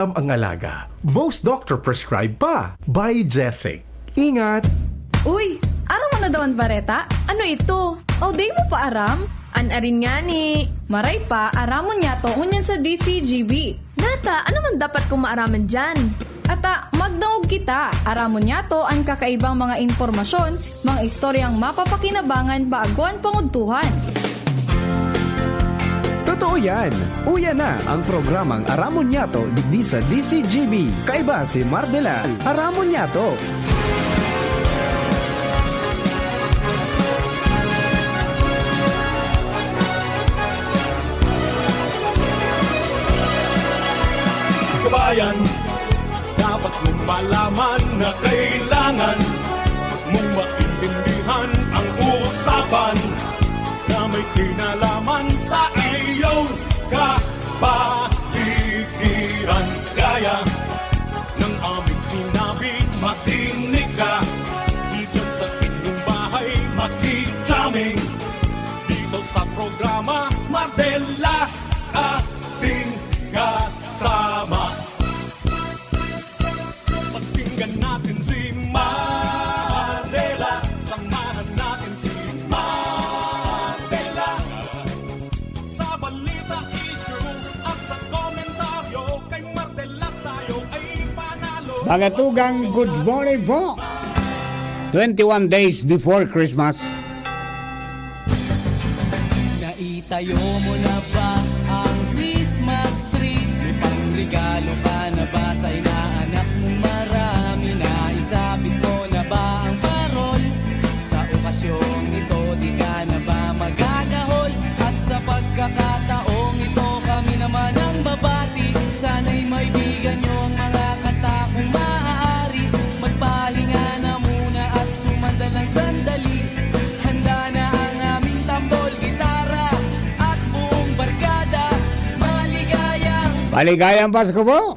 Ang alaga. Most doctor prescribe pa. By Jessic. Ingat! Uy, aram mo na daw ang bareta? Ano ito? O day mo pa aram? Anarin nga ni. Maray pa, aramon niya to unyan sa DCGB. Nata, ano man dapat kong maaraman dyan? Ata, magdaog kita. Aramon niya to ang kakaibang mga impormasyon, mga istoryang mapapakinabangan bago ang panguntuhan. Totoo yan! Uya na ang programang Aramon Yato digdi sa DCGB. Kaiba si Mardela, Aramon Yato. Kabayan, dapat mong malaman na kailangan huwag mong maintindihan ang usapan na may kinalaman sa iyong kapaligiran. Kaya ng aming sinabi, makinig ka. Dito sa inyong bahay, makijaming. Dito sa programa, Mardela ating kasama. Pakinggan natin si Mardela. Samahan natin si Mardela. Sa balita, issue at sa komentaryo, kay Mardela tayo ay panalo. Mga tugang, good morning po. 21 days before Christmas. Naitayo mo na ba ang Christmas tree? May pangregalo ka na ba sa inaanak mo marami? Naisapit mo na ba ang parol? Sa okasyong ito di ka na ba magagahol? At sa pagkakataong ito kami naman ang babati. Sana'y maibigan nyo ang mga kanta kung maaari. Magpahinga na muna at sumandalang sandali. Handa na ang aming tambol, gitara at buong barkada. Maligayang Pasko po.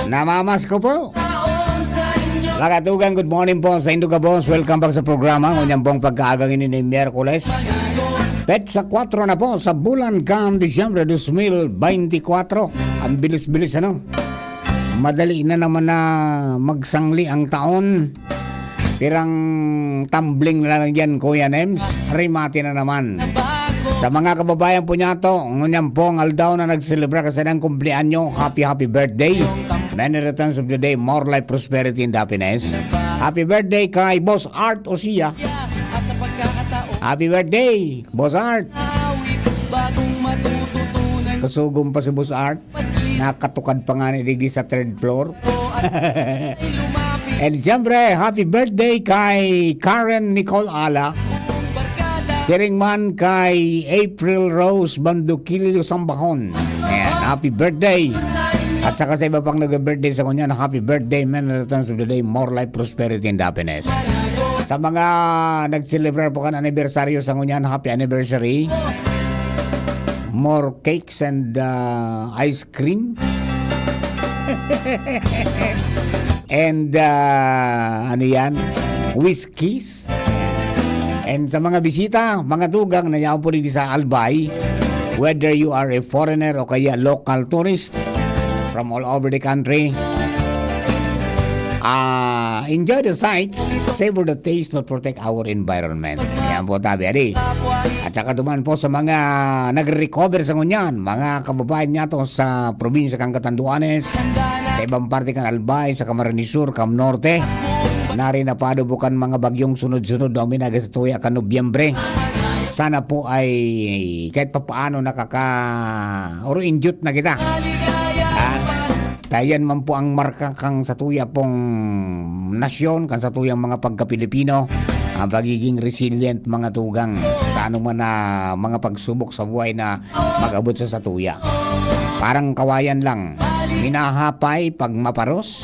Namamasko po. Taon sa inyo. Mga tugang, good morning po sa Induga Boss. Welcome back sa programa. Ngunyang pong pagkaagang ini ng Miyerkules. Petsa 4 na po sa bulan kan Disyembre 2024. Ang bilis-bilis ano. Madali na naman na magsangli ang taon. Pirang tumbling na lang yan, Kuya Nems. Rimati na naman. Sa mga kababayan po niya to, ngunyan po ang aldaw na nagselebra kasi ng kumplianyo. Happy birthday. Many returns of the day, more life, prosperity, and happiness. Happy birthday kay Boss Art Osia. At sa pagkakataon Happy birthday, Boss Art. awit bagong matututunan Kasugong pa si Boss Art. Nakatukad pa nga ni Digdi sa 3rd floor. ko at lumapit And siyempre, happy birthday kay Karen Nicole Ala. barkada. Siringman kay April Rose Bandukilio Sambahon. Ayan, happy birthday. At saka sa iba pang nag-birthday sa kanya na happy birthday, many returns of the day, more life, prosperity, and happiness. Sa mga nag-celebrate po ka ng anibersaryo sa kanya, happy anniversary. More cakes and ice cream. And ano yan? Whiskeys. And sa mga bisita, mga tugang na yaon po rin sa Albay, whether you are a foreigner o kaya local tourist from all over the country, enjoy the sights, savor the taste, not protect our environment. Yan po tabi, adi. At saka duman po sa mga nag-recover sa ngunyan, mga kababayan niya to sa probinsya kang Catanduanes, sa ibang parte kang Albay, sa Camarines Sur, Cam Norte, nari na padubukan mga bagyong sunod-sunod na uminaga sa tuya ka Nobyembre. Sana po ay kahit pa paano or-injute na kita. Tayan man po ang marka kang sa tuya pong nasyon, kang sa tuyang mga pagka-Pilipino, ang pagiging resilient mga tugang sa anuman na mga pagsubok sa buhay na mag-abot sa tuya. Parang kawayan lang, minahapay pag maparos,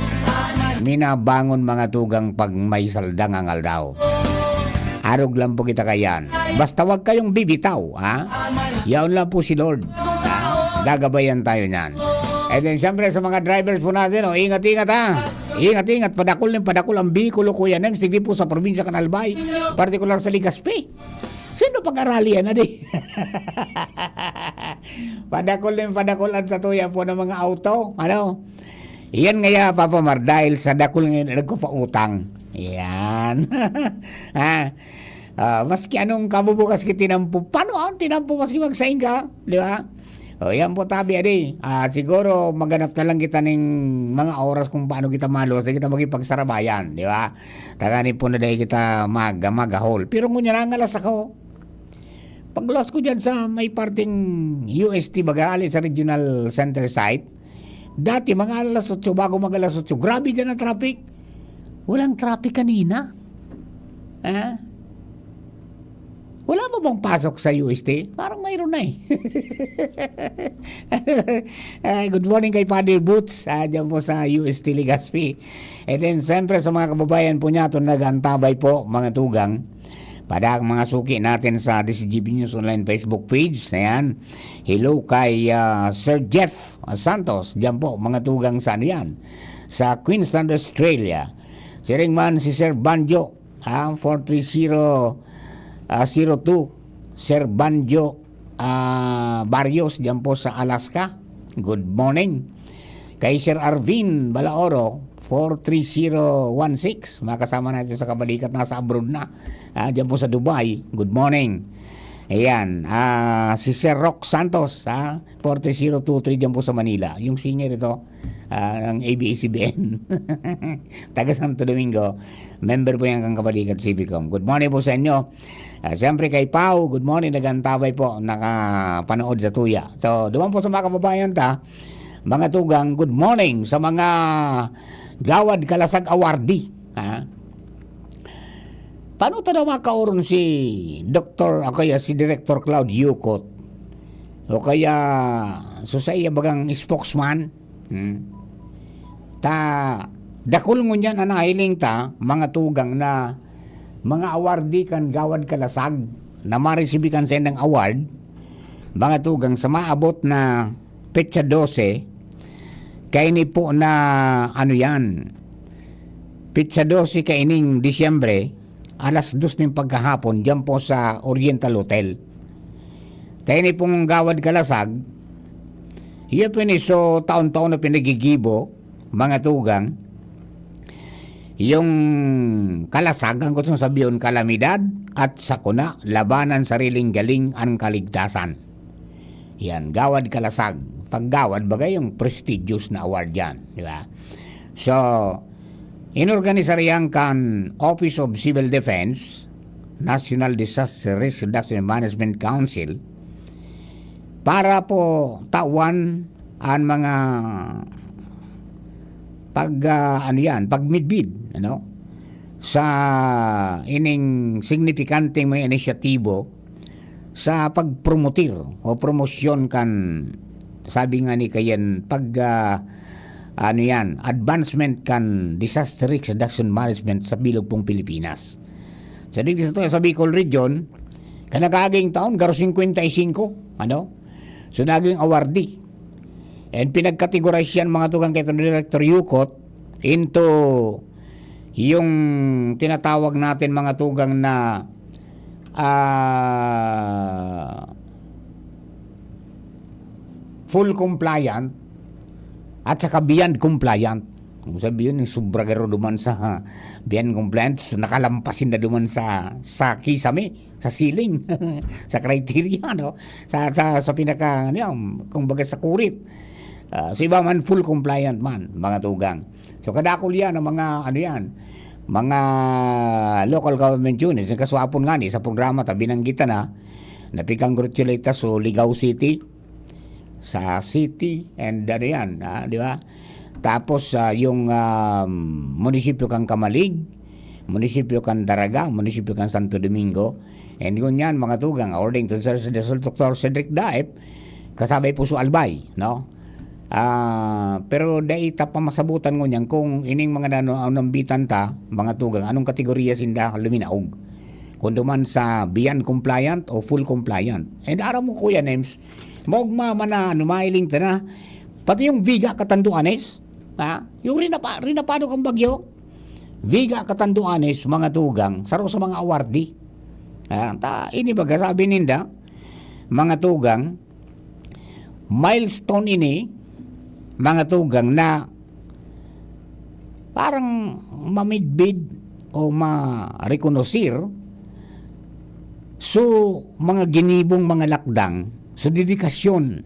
minabangon mga tugang pag may saldang ang aldaw. Arog lang po kita kayan. Basta wag kayong bibitaw, ha? Yaon lang po si Lord. Ha? Gagabayan tayo niyan. And then siyempre sa mga drivers po natin, ingat-ingat ha. Ingat-ingat, padakol ang Bicol, Kuya Nem, sige po sa probinsya Canalbay, partikular sa Legazpi. Sino pag-arali yan, adi? Padakulan sa tuya po ng mga auto. Ano? Iyan nga Papa Mar, dahil sa dakol ngayon nagkupautang. Yan. Maski anong kabubukas ki tinampo. Paano ang tinampo maski magsaing ka? Di ba? O yan po tabi, adi. Siguro maganap na lang kita ng mga oras kung paano kita malos, kita magipagsarabayan, di ba? Taganin po na dahil kita magahol. Pero ngunya nangalas ako. Paglos ko dyan sa may parting UST Bagali sa Regional Center Site, dati mga alas 8, bago mag alas 8, grabe dyan ang traffic. Walang traffic kanina. Wala mo bang pasok sa UST? Parang mayroon na eh. Good morning kay Father Boots, dyan po sa UST Legazpi. And then siyempre sa mga kababayan po niya, nag-antabay po mga tugang. Pada mga suki natin sa DCGB News Online Facebook page. Ayan. Hello kay Sir Jeff Santos, dyan po mga tugang sa yan. Sa Queensland, Australia. Si Ringman, si Sir Banjo, 430 02 Sir Banjo Barrios dyan po sa Alaska. Good morning. Kay Sir Arvin Balaoro 43016, makasama natin sa kabalikat, nasa abroad na, dyan po sa Dubai. Good morning. Ayan, si Sir Rock Santos 43023 dyan po sa Manila, yung senior ito ng ABS-CBN taga Santo Domingo, member po yan kang kabalikat Civicom. Good morning po sa inyo. Siyempre kay Pau, good morning, nagantabay po, nakapanood sa tuya. So duman po sa mga kababayan mga tugang, good morning sa mga Gawad Kalasag Awardee. Paano daw makauron si Dr. o kaya si Director Cloud Yukot o kaya susaya bagang spokesman dakul mo niyan anahiling mga tugang na mga awardee kan Gawad Kalasag na maresibikan sa ng award, mga tugang sa maabot na petsa 12 kaini po na petsa 12 kaining Disyembre alas 2 ng pagkahapon dyan po sa Oriental Hotel. Kaini pong Gawad Kalasag, iya so taon-taon na pinagigibo mga tugang yung kalasag, ang gusto sabihin kalamidad at sakuna, labanan sariling galing ang kaligtasan. Yan, Gawad Kalasag. Paggawad bagay yung prestigious na award yan, di ba? So, inorganisaryan kan Office of Civil Defense, National Disaster Risk Reduction and Management Council, para po tawan ang mga pagmidbid sa ining signifikanteng may inisyatibo sa pagpromotir o promosyon kan, sabi nga ni kayan, advancement kan disaster risk reduction management sa bilog pong Pilipinas. So dito sa Bicol Region, kanagaging taon garo 55, so naging awardee. And pinagkategorize yan mga tugang kay Director Yukot into yung tinatawag natin mga tugang na full compliant at saka beyond compliant. Kung sabihin yung subragero duman sa beyond compliant, nakalampasin na duman sa kisame, sa ceiling, sa criteria, sa pinaka, kung baga sa kurit. So iba man full compliant man mga tugang. So kadakol yan ang mga mga local government units. Kaswapon nga ni sa programa binanggita na napikangratulate so Ligao City, sa city and di ba? Tapos yung munisipyo kang Kamalig, munisipyo kang Daraga, munisipyo kang Santo Domingo. And yun yan mga tugang, according to Dr. Cedric Daep, kasabay po sa Albay, pero dahil pa masabutan ko niyan kung ining mga nambitan mga tugang, anong kategorya sinda luminaog, kung duman sa beyond compliant o full compliant. And araw mo Kuya Nems, maugma na mailing na pati yung Viga Catanduanes, yung rinapado kang bagyo, Viga Catanduanes mga tugang, saro sa mga awardee. Ini baga sabi ninda, mga tugang, milestone ini, mga tugang na parang mamidbid o ma-rekonosir so mga ginibong mga lakdang so dedikasyon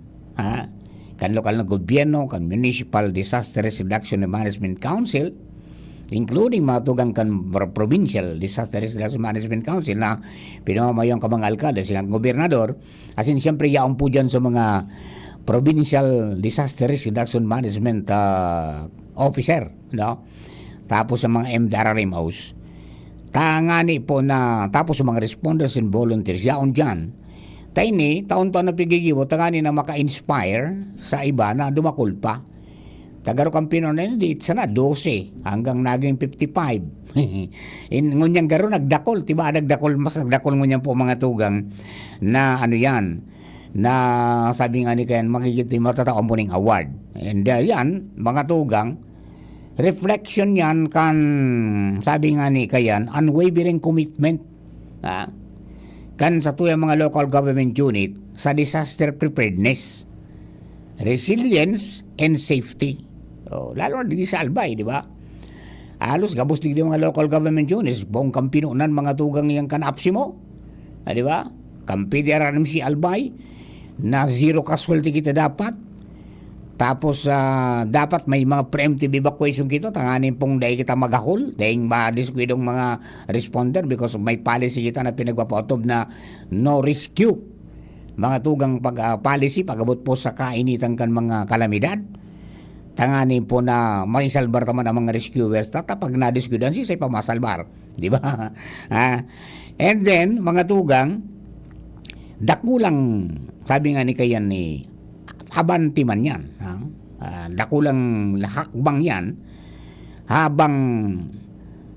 kan lokal na gobyerno, kan Municipal Disaster Risk Reduction and Management Council, including mga tugang kan Provincial Disaster Risk Reduction Management Council na pinamamayang ka mga alkalde, silang gobernador, asin siyempre yaon po dyan sa mga Provincial Disaster Risk Reduction Management Officer, no? Tapos sa mga MDRRMOs, tangani po na, tapos sa mga responders and volunteers, yaon dyan, taini, taon-taon na pigigibo, tangani na maka-inspire sa iba na dumakul pa. Tagaro kampino na yun, di sana 12 hanggang naging 55. Ngunyang garo nagdakol, tiba nagdakol, mas nagdakol ngunyang po mga tugang na ano yan, na sabi nga ni kayan, makikita matataon po ng award. And yan, mga tugang, reflection yan kan, sabi nga ni kayan, unwavering commitment kan sa tuyang mga local government unit sa disaster preparedness, resilience, and safety. Lalo na di sa Albay, di ba? Alos gabos di mga local government units, buong kampinunan mga tugang niyang kanapsi mo. Di ba? Kampi di aranim si Albay, na zero casualty kita dapat. Tapos dapat may mga preemptive evacuation kita, tanganin pong dahil kita magahol, dahil ma-disquidong mga responder because may policy kita na pinagpapautob na no rescue. Mga tugang policy, pagabot po sa kainitan kan mga kalamidad, tanganin po na maisalbar naman ang mga rescuers, pag na-disquidan siya pamasalbar. Di ba? And then, mga tugang, dakulang, sabi nga ni kayan ni, abanti man yan. Dakulang hakbang yan habang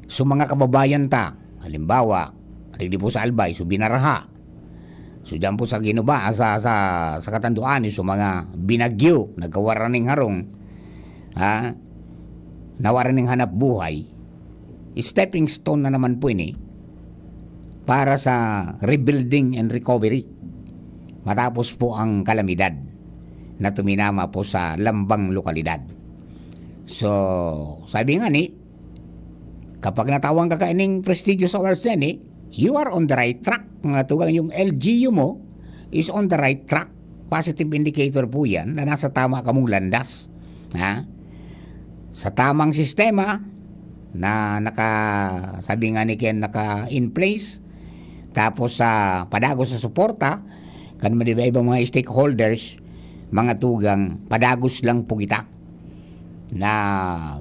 sa mga kababayan ta, halimbawa, hindi po sa Albay, so binaraha. So dyan po sa Ginuba, sa Katanduan, so mga binagyo, nagkawaran ng harong, nawaran ng hanap buhay, stepping stone na naman po ini para sa rebuilding and recovery matapos po ang kalamidad na tuminama po sa lambang lokalidad. So, sabi nga ni, kapag natawang ka kaining prestigious awards yan you are on the right track. Mga tugang yung LGU mo is on the right track. Positive indicator po yan na nasa tama ka mong landas. Sa tamang sistema na sabi nga ni Ken, naka in place. Tapos sa padagos sa suporta, kan ibang mga stakeholders, mga tugang, padagos lang po kita na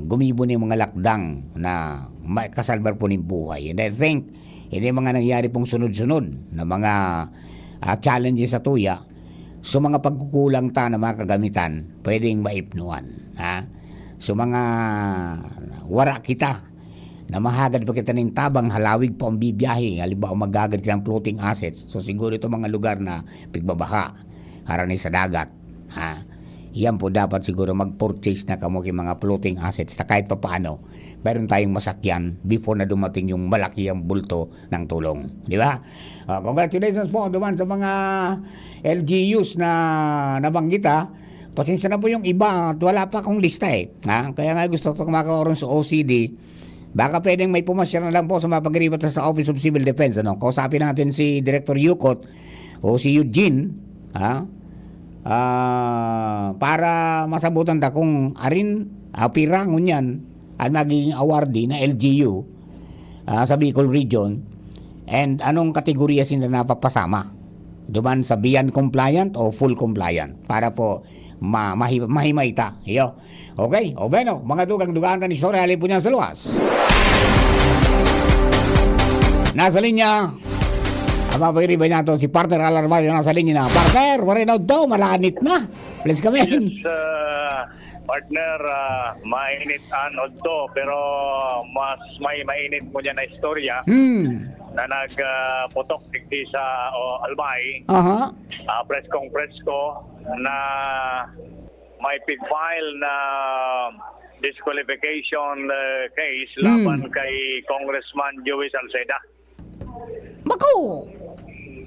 gumibo ng mga lakdang na kasalbar po ng buhay. And I think, hindi mga nangyari pong sunod-sunod na mga challenges sa tuya, so mga pagkukulang ta na mga kagamitan, pwedeng maipnuan. So mga wara kita, na mahagad pa kita ng tabang halawig po ang bibiyahe, halimbawa magagad kita ng floating assets, so siguro ito mga lugar na pigbabaha, harani sa dagat, yan po dapat siguro mag-purchase na kamo ng mga floating assets na kahit pa paano meron tayong masakyan before na dumating yung malaki ang bulto ng tulong, di ba? Congratulations po duman sa mga LGUs na nabanggita. Pasensya na po yung iba at wala pa akong lista kaya nga gusto ko makaroon sa OCD. Baka pwedeng may pumasya na lang po sa mapag-iribat sa Office of Civil Defense. Kausapin natin si Director Yukot o si Eugene para masabutan ta kung arin pirangon yan ang magiging awardee na LGU sa Bicol Region and anong kategorya sila napapasama duman sa beyond compliant o full compliant para po mahimay ta. Okay, o bueno, mga dugang-dugaan ta ni Sorry, halin po niya sa luwas. Nasa linya, ang mapagriba niya ito, si partner Alarmayo nasa linya na. Partner, warinaw daw, malanit na. Please come in. Yes, partner, mainit anod to, pero mas may mainit mo niya na istorya na nagputok digdi sa Albay. Presko na may pig-file na disqualification case laban kay Congressman Joey Salceda.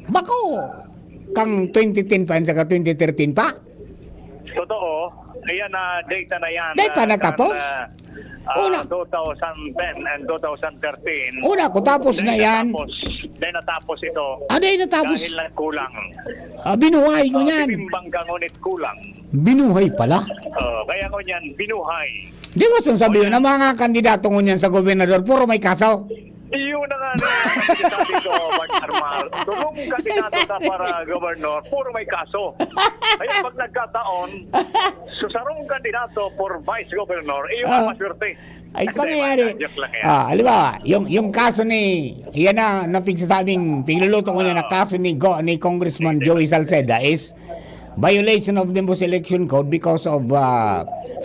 Bako, kang 2010 pa, saka 2013 pa. Totoo. Ayan na, data na yan. Di pa natapos? Una. 2010 and 2013. Una ko, tapos na yan. Dahil natapos ito. Dahil natapos. Dahil lang kulang. Binuhay ko yan. Timbang ka ngunit kulang. Binuhay pala. Kaya ko yan, binuhay. Di ko sabihin na mga kandidato ngunyan sa gobernador, puro may kaso. Iyon na nga na sabi ko, Partner Mar. Tulong kandidato ka para gobernador, puro may kaso. Kaya pag nagkataon, susarong kandidato for vice governor, iyon ang maswerte. Ay, pangyayari. Joke lang yan. Halimbawa, yung kaso ni, yan na napigsasabing, pigluluto ko niya na kaso ni Congressman Joey Salceda is violation of the Bus Election Code because of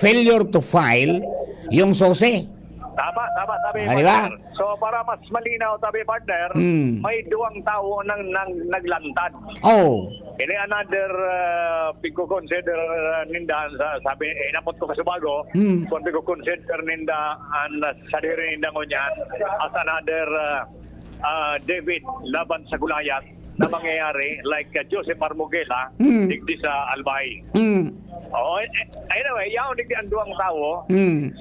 failure to file yung SOSE. Tama, tabi, Di ba? partner. So, para mas malinaw, tabi, partner, may duwang tao nang naglantad. Oh. Ini another pagko-consider ninda, sabi, inapot ko sa bago, kung pagko-consider ninda sa diri ninda ngunyan as another David laban sa Gulayat na mangyayari like Joseph Armogela digdi sa Albay. Anyway, yaw digdi ang duwang tao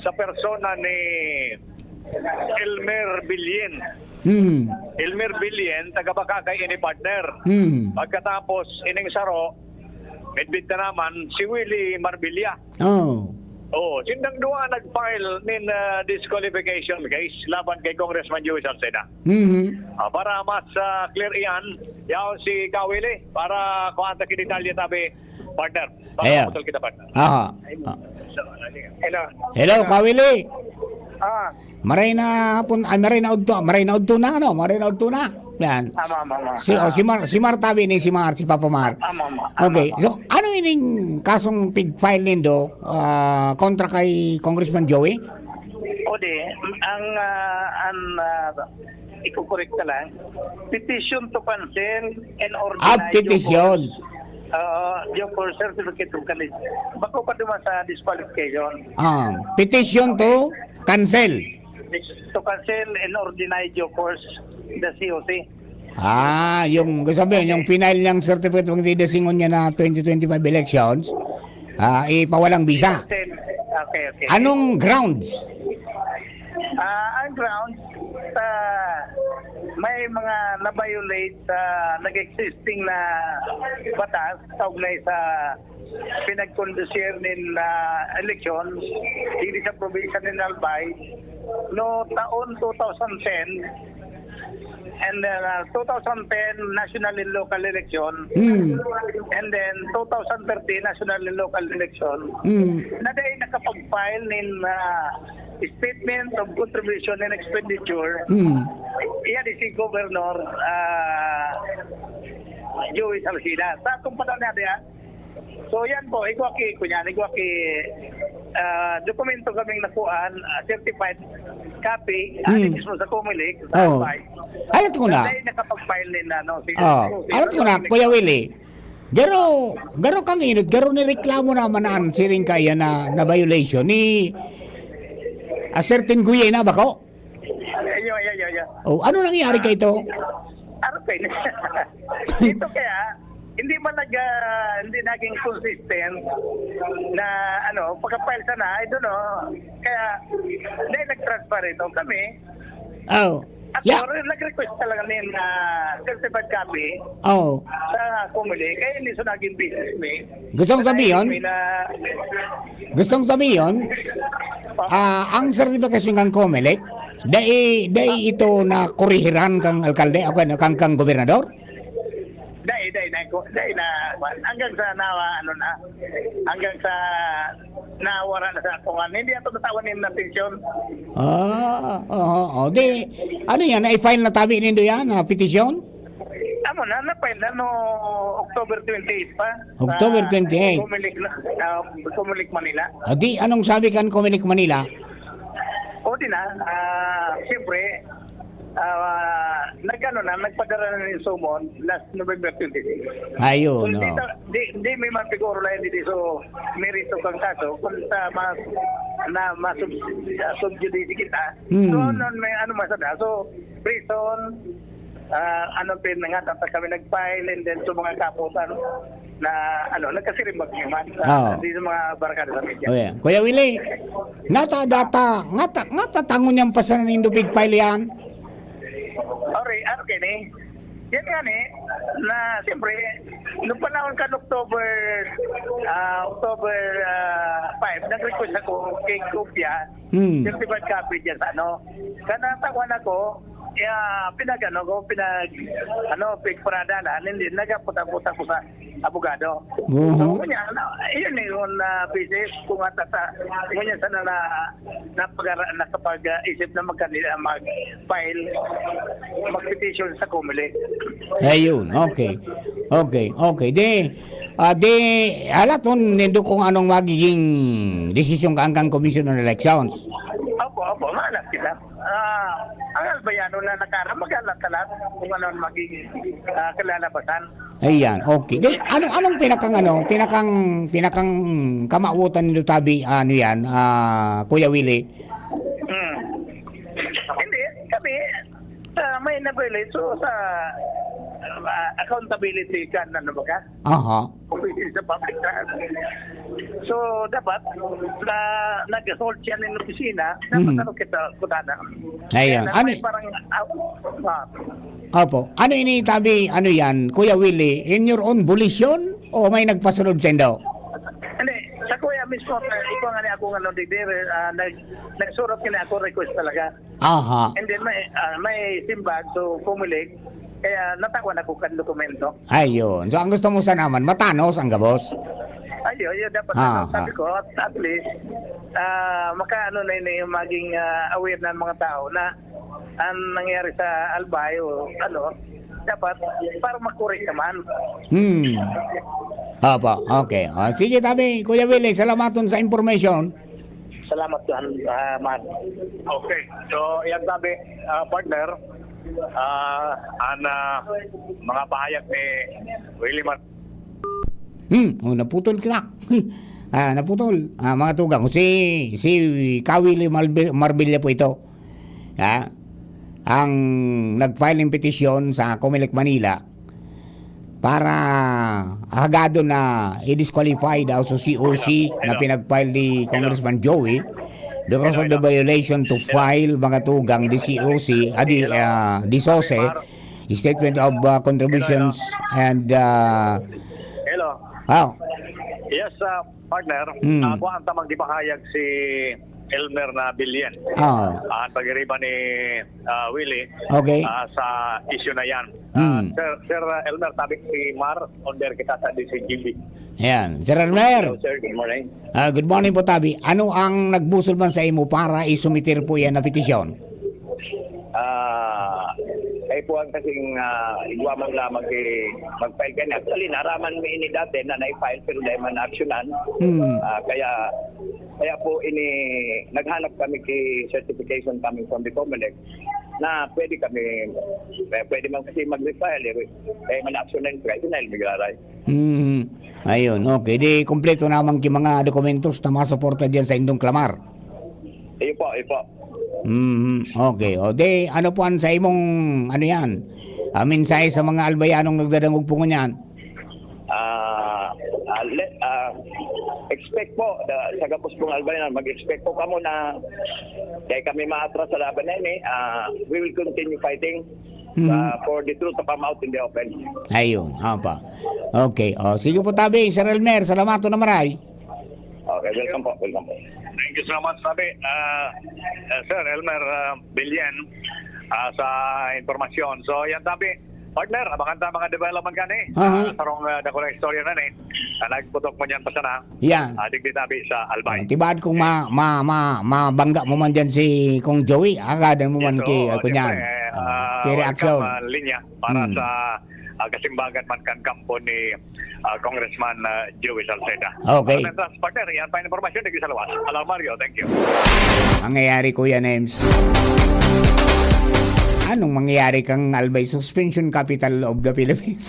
sa persona ni Elmer Bilyen. Elmer Bilyen, taga-Bakakay ini partner. Pagkatapos ining saro, medbit na naman si Willie Marbilla. Sindang duwa nag-file nin disqualification case laban kay Congressman Joey Salceda. Para mas clear iyan, yaw si Kawili para kuanta kidetalye tabi partner. Ayan. Para kita partner. Hello, Kawili. Maray na udto na. Yan. Si Mar tabi ni si Papa Mar. Okay. So, ano ining kasong pig-file nindo kontra kay Congressman Joey? Ang iko-correct ka lang. Petition to cancel and ordinary. Petition. Yung for certificate of cancel. Bako pa duman sa disqualification. Petition to cancel. To cancel and ordinary your course the COC. Yung sabihin, yung final niyang certificate ng didesingon niya na 2025 elections, ipawalang visa. Okay. Anong grounds? Ang grounds, may mga na-violate nag-existing na batas kaugnay sa pinag-conducir ng election hindi sa probinsya ng Albay no taon 2010 and 2010 national and local election and then 2013 national and local election na dahil nakapag-file ng statement of contribution and expenditure iyan si Governor Joey Salceda sa itong panahon natin so yan po, igwaki dokumento kaming nakuhaan, certified copy, mismo sa Comelec, sa Albay. Alat ko na. Dahil nakapag-file din Alat ko na, Kuya Willie. Garo kang inot, garo ni reklamo naman na siring kaya na violation ni a certain guye na bako? Yeah. Ano nangyari kay ito? Ano kayo? Ito kaya, hindi man hindi naging consistent na pagka-file sana, I don't know. Kaya dahil nag-transfer ito kami. At nag-request talaga din na certified copy sa Comelec. Kaya hindi siya naging business me. Gustong sabihin, ang certification ng Comelec, dahil ito na kurihiran kang alkalde, kang gobernador? Dahil na hanggang sa hanggang sa nawara na sa atungan. Hindi ato natawan ng petition. Ano yan? Na-file na tabi nindo yan? Petition? Na-file na October 28 pa. October 28? Comelec Manila. Anong sabi kan Comelec Manila? Siyempre, nagpadala na ng sumon last November 26. Ayun, Hindi may mapiguro lang dito so merito kang kaso kung sa subjudice kita. So, may masada. So, prison, nga tapos kami nag-file and then sa mga kaputan na nagkasirimbag naman di sa mga barkada sa media. Oh, yeah. Kuya Willie, ngata data, ngata tangon niyang pasanan nindo big file yan. Okay ni. Yan nga ni, na siyempre, nung panahon ka October 5, nag-request ako kay Kopya, certified copy dyan sa Kanatawan ako, pinagparadalan, hindi, nagaputa-puta ko sa abogado. So, yun yung business, kung ngunyan sana nakapag-isip na mag-file, mag-petition sa Comelec. Ayun, okay. Di, alat nun, nindo kung anong magiging desisyon ka hanggang Commission on Elections. Opo, maalas kita. Ang albayano na nakara, mag-alat-alat kung ano magiging kalalabasan. Ayan, okay. Di, anong pinakang kamautan nito tabi, Kuya Willie? Hindi, kami, may na-violate. So, sa accountability ka, Aha. sa public trust. So, dapat na nag-assault siya ng opisina, dapat kita kutana. Ayan. Opo. Ano ini tabi, yan, Kuya Willie, in your own volition o may nagpasunod sa indo? Hindi, sa kuya mismo, ikaw nga ako nagsurot kina ako request talaga. Aha. And then may simbag, so Comelec, kaya natakwan ako kan dokumento. Ayun. So, ang gusto mo sa naman, matanos ang gabos. Ayun, dapat sabi ko, at least, makaano na yun yung maging aware ng mga tao na ang nangyari sa Albay o dapat para makorek naman. Opo, okay. Sige tabi, Kuya Willie, salamaton sa information. Salamat Juan, Matt. Okay. So, yan sabi, partner, mga pahayag ni Willie Naputol ka. Naputol. Mga tugang, si Kawili Marbilla po ito. Ang nag-file ng petisyon sa Comelec Manila para hagado na i-disqualify daw sa COC na pinag-file ni Congressman Joey because of the violation to file mga tugang di COC, di SOSE, Statement of Contributions and Hello. Yes, partner. Ako ang tamang gipahayag si Elmer na Bilyen. Ang pag-iriba ni Willie sa issue na yan. Sir Elmer, tabi si Mar, onder kita sa DCGB. Yan. Sir Elmer. Hello, sir. Good morning. Good morning po, Tabi. Ano ang nagbusol man sa imo para isumitir po yan na petisyon? Ay po ang kasing igwaman lamang mag-file ka na. Actually, naraman mo ini dati na na-file pero dahil man actionan. Kaya po naghanap kami kay certification coming from the Comelec na pwede man kasi mag-refile kaya man actionan kaya sinahil Ayun, okay. Di kompleto naman yung mga dokumentos na masuporta dyan sa indong klamar. Iyo po. Okay. O de, ano po sa imong, yan? Minsay sa mga albayanong nagdadangog po ngunyan? Expect po, sa gapos pong albayanan, mag-expect po kamo na kaya kami maatras sa laban na yun we will continue fighting for the truth to come out in the open. Ayun, pa. Okay. O, sige po Tabi, Sir Elmer, salamat na maray. Okay, welcome po. Thank you so much, sabi. Sir Elmer Bilyen sa informasyon. So, yan sabi. Partner, abangan mga development ka ni. Sarong dako na istorya na ni. Nagputok mo niyan pa sana. Yan. Digdi tabi sa Albay. Tibad kung mabangga mo man dyan si Kong Joey, agadan mo man kunyan. Kay reaksyon. Linya para sa kasimbagan man kan kampo ni Congressman Joey Salceda. Okay. Partner, yan pa informasyon. Digdi sa lawas. Hello Mario, thank you. Ang nangyayari Kuya Nems. Anong mangyayari kang Albay Suspension Capital of the Philippines?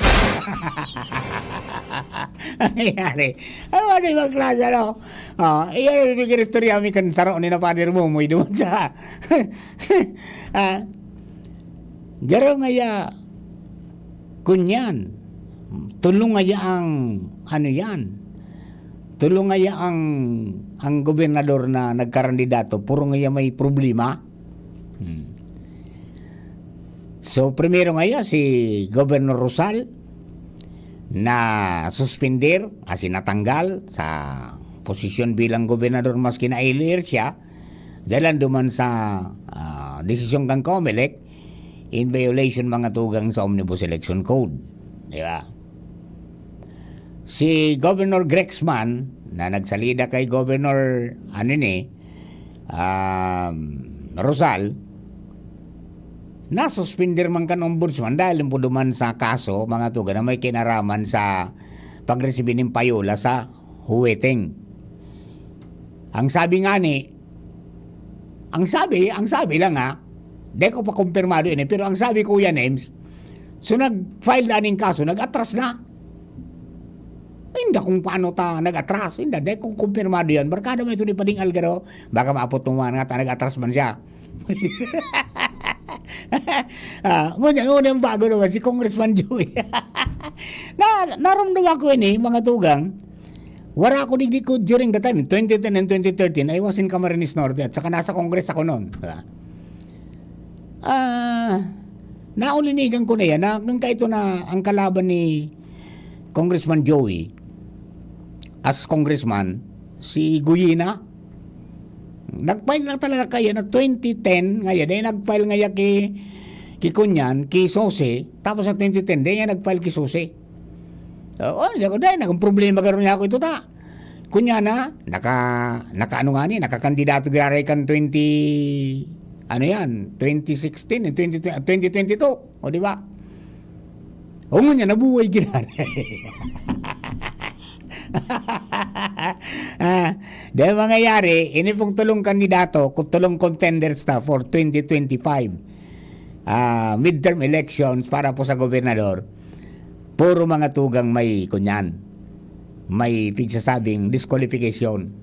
Ang nangyayari. Ano yung magklasa, no? Iyan yung istorya kami kan saro ni na pader mo doon sa... Garo nga kunyan, tulong nga ang, ano yan, tulong nga ang gobernador na nagkarandidato, puro nga may problema. So, primero nga si Governor Rosal na suspender, natanggal sa posisyon bilang gobernador maski na ilir siya dahil duman sa desisyon ng COMELEC in violation mga tugang sa Omnibus Election Code. Di ba? Si Governor Grexman na nagsalida kay Governor Rosal, nasuspender man kan ombudsman dahil po duman sa kaso mga tuga na may kinaraman sa pagresibi ng payola sa huweteng. Ang sabi lang di ko pa kumpirmado yun pero ang sabi ko yan, Ems, so nag-file na ng kaso, nag-atras na. Hindi kung paano ta nag-atras, hindi ko kumpirmado yan. Barkada mo ito ni Pading Algaro, baka maapot nung mga nag-atras man siya. Ngunyan bago naman si Congressman Joey. Naramdaman ko ini mga tugang, wala ako digdi ko during the time 2010 and 2013 I was in Camarines Norte at saka nasa Congress ako noon. Naulinigan ko na yan na kahit na ang kalaban ni Congressman Joey as congressman si Guyina, nag-file lang talaga kaya na 2010 ngayon dahil nag-file ngayon kay Kunyan, kay Sose, tapos sa 2010 dahil nag-file kay Sose. Dahil naging problema karoon niya ako ito ta. Kunyan na, nakakandidato giraray kan 2016 and 2022. O di ba? O nga nabuhay giraray. Dahil mangyayari, ini pong tulong kandidato, tulong contenders na for 2025 midterm elections para po sa gobernador, puro mga tugang may kunyan, may pigsasabing disqualification.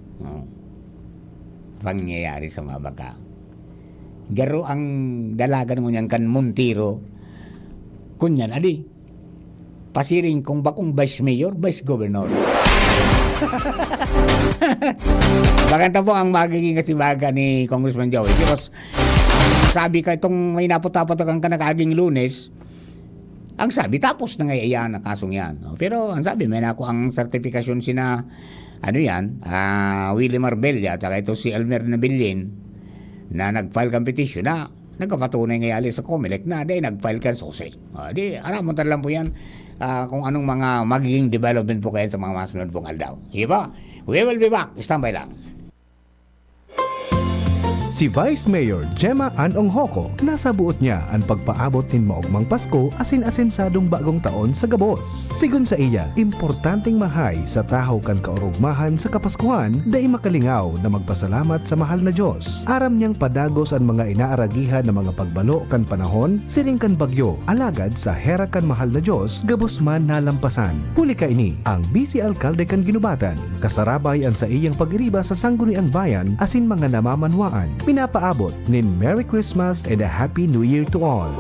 Pangyayari sa mga baka. Garo ang dalagan mo niyan kan Montiro, kunyan, pasiring kung bakong vice mayor, vice governor. Bakanta po ang magiging kasibaga ni Congressman Joey. Because sabi ka itong may napot-tapot kang kanakaging Lunes, ang sabi tapos na ngayon ang kasong yan. Pero ang sabi may nako ang sertifikasyon sina Willie Marbella at saka ito si Elmer Nabilin na nag-file kang petition na nagkapatunay ngayon sa COMELEC na dahil nag-file kang Sose. Aramon lang po yan kung anong mga magiging development po kayo sa mga masunod pong aldaw. Sige po, we will be back. Standby lang. Si Vice Mayor Gemma Ann Onghoko, nasa buot niya ang pagpaabot nin maugmang Pasko asin-asinsadong bagong taon sa Gabos. Sigun sa iya, importanteng mahay sa tahaw kan kaurugmahan sa Kapaskuhan dai makalingaw na magpasalamat sa mahal na Diyos. Aram niyang padagos ang mga inaaragihan na mga pagbalo kan panahon, siring kan bagyo, alagad sa hera kan mahal na Diyos, Gabos man nalampasan. Huli ka ini, ang Vice Alcalde kan Ginubatan, kasarabay ang sa iyang pag-iriba sa sangguniang bayan asin mga namamanwaan. Pinapaabot nin Merry Christmas and a Happy New Year to all.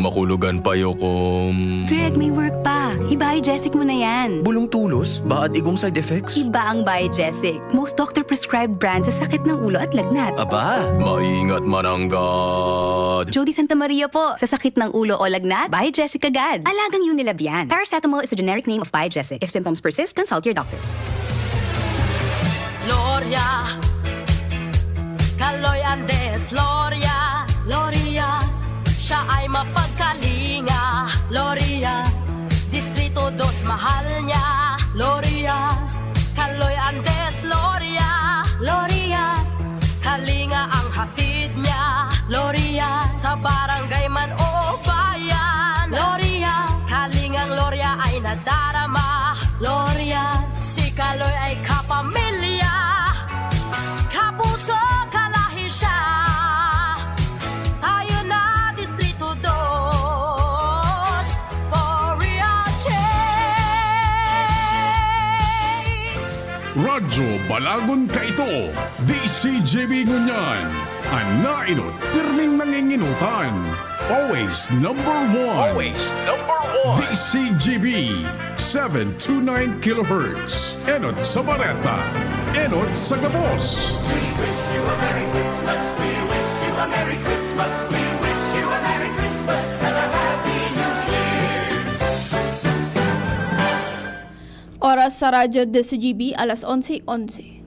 Makulugan pa yokom. Greg, may work pa. I-Biogesic mo na yan. Bulong tulos? Baad igong side effects? Iba ang Biogesic. Most doctor-prescribed brand sa sakit ng ulo at lagnat. Aba, maingat mananggad. Jody Santa Maria po. Sa sakit ng ulo o lagnat, Biogesic agad. Alagang Unilab yan. Paracetamol is a generic name of Biogesic. If symptoms persist, consult your doctor. Gloria, Kaloy Andes, Gloria, Gloria, siya ay mapagkalinga, Gloria, Distrito 2 mahal niya, Gloria, Kaloy Andes, Gloria, Gloria, kalinga ang hatid niya, Gloria, sa barangay man o bayan, Gloria, kalingang Gloria ay nadarama, Gloria, si Kaloy ay kapamilya, kapuso kalahi siya, tayo na Distrito 2, for real change. Radyo Balagon ka ito, DCGB ngunyan. Ang nainot, pirming nanginginutan. Always number one. DCGB, 729 kHz. Enot sa Bareta, enot sa Gabos. Oras sa radyo DCGB, alas 11:11.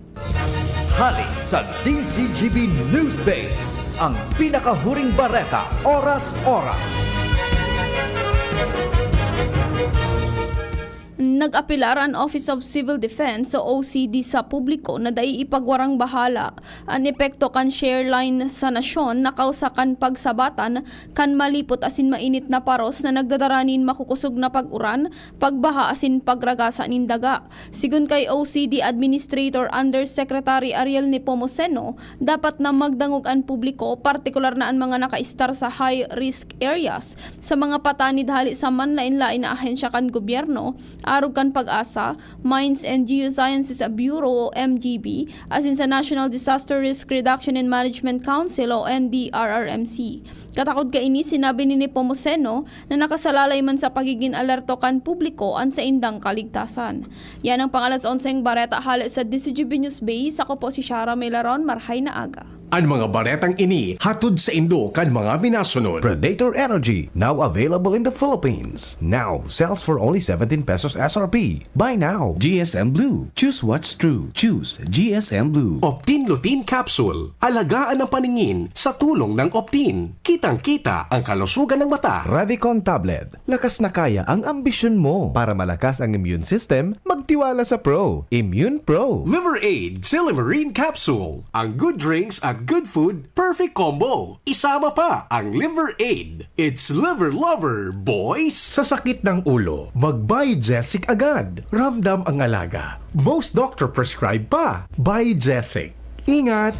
Hali sa DCGB News Base, ang pinakahuring bareta, oras-oras. Nag-apilar ang Office of Civil Defense o OCD sa publiko na dai ipagwarang bahala ang epekto kan share line sa nasyon na kausakan pagsabatan kan malipot asin mainit na paros na nagdadaranin makukusog na pag-uran, pagbaha asin pagragasa nin daga. Sigun kay OCD Administrator Undersecretary Ariel Nepomuceno, dapat na magdangog ang publiko, partikular na ang mga naka-star sa high-risk areas, sa mga patanid hali sa manlain-lain na ahensya kan gobyerno, arog kan Pag-asa, Mines and Geosciences Bureau o MGB, asin sa National Disaster Risk Reduction and Management Council o NDRRMC. Katakod ka ini, sinabi ni Nepomuceno na nakasalalay man sa pagiging alerto kan publiko ang sa indang kaligtasan. Yan ang pangalas 11 bareta hali sa DCGB News Base. Ako po si Shara Melaron, marhay na aga. Ang mga baretang ini hatod sa Indo kan mga minasunod. Predator Energy, now available in the Philippines. Now sells for only 17 pesos SRP. Buy now. GSM Blue. Choose what's true. Choose GSM Blue. Optin Lutein Capsule. Alagaan ang paningin sa tulong ng Optin. Kitang-kita ang kalusugan ng mata. Revicon Tablet. Lakas na kaya ang ambisyon mo. Para malakas ang immune system, magtiwala sa Pro. Immune Pro. Liver Aid Silimarine Capsule. Ang good drinks at good food, perfect combo. Isama pa ang Liver Aid. It's liver lover, boys! Sa sakit ng ulo, mag-Buy Jessic agad. Ramdam ang alaga. Most doctor prescribe pa. Buy Jessic. Ingat!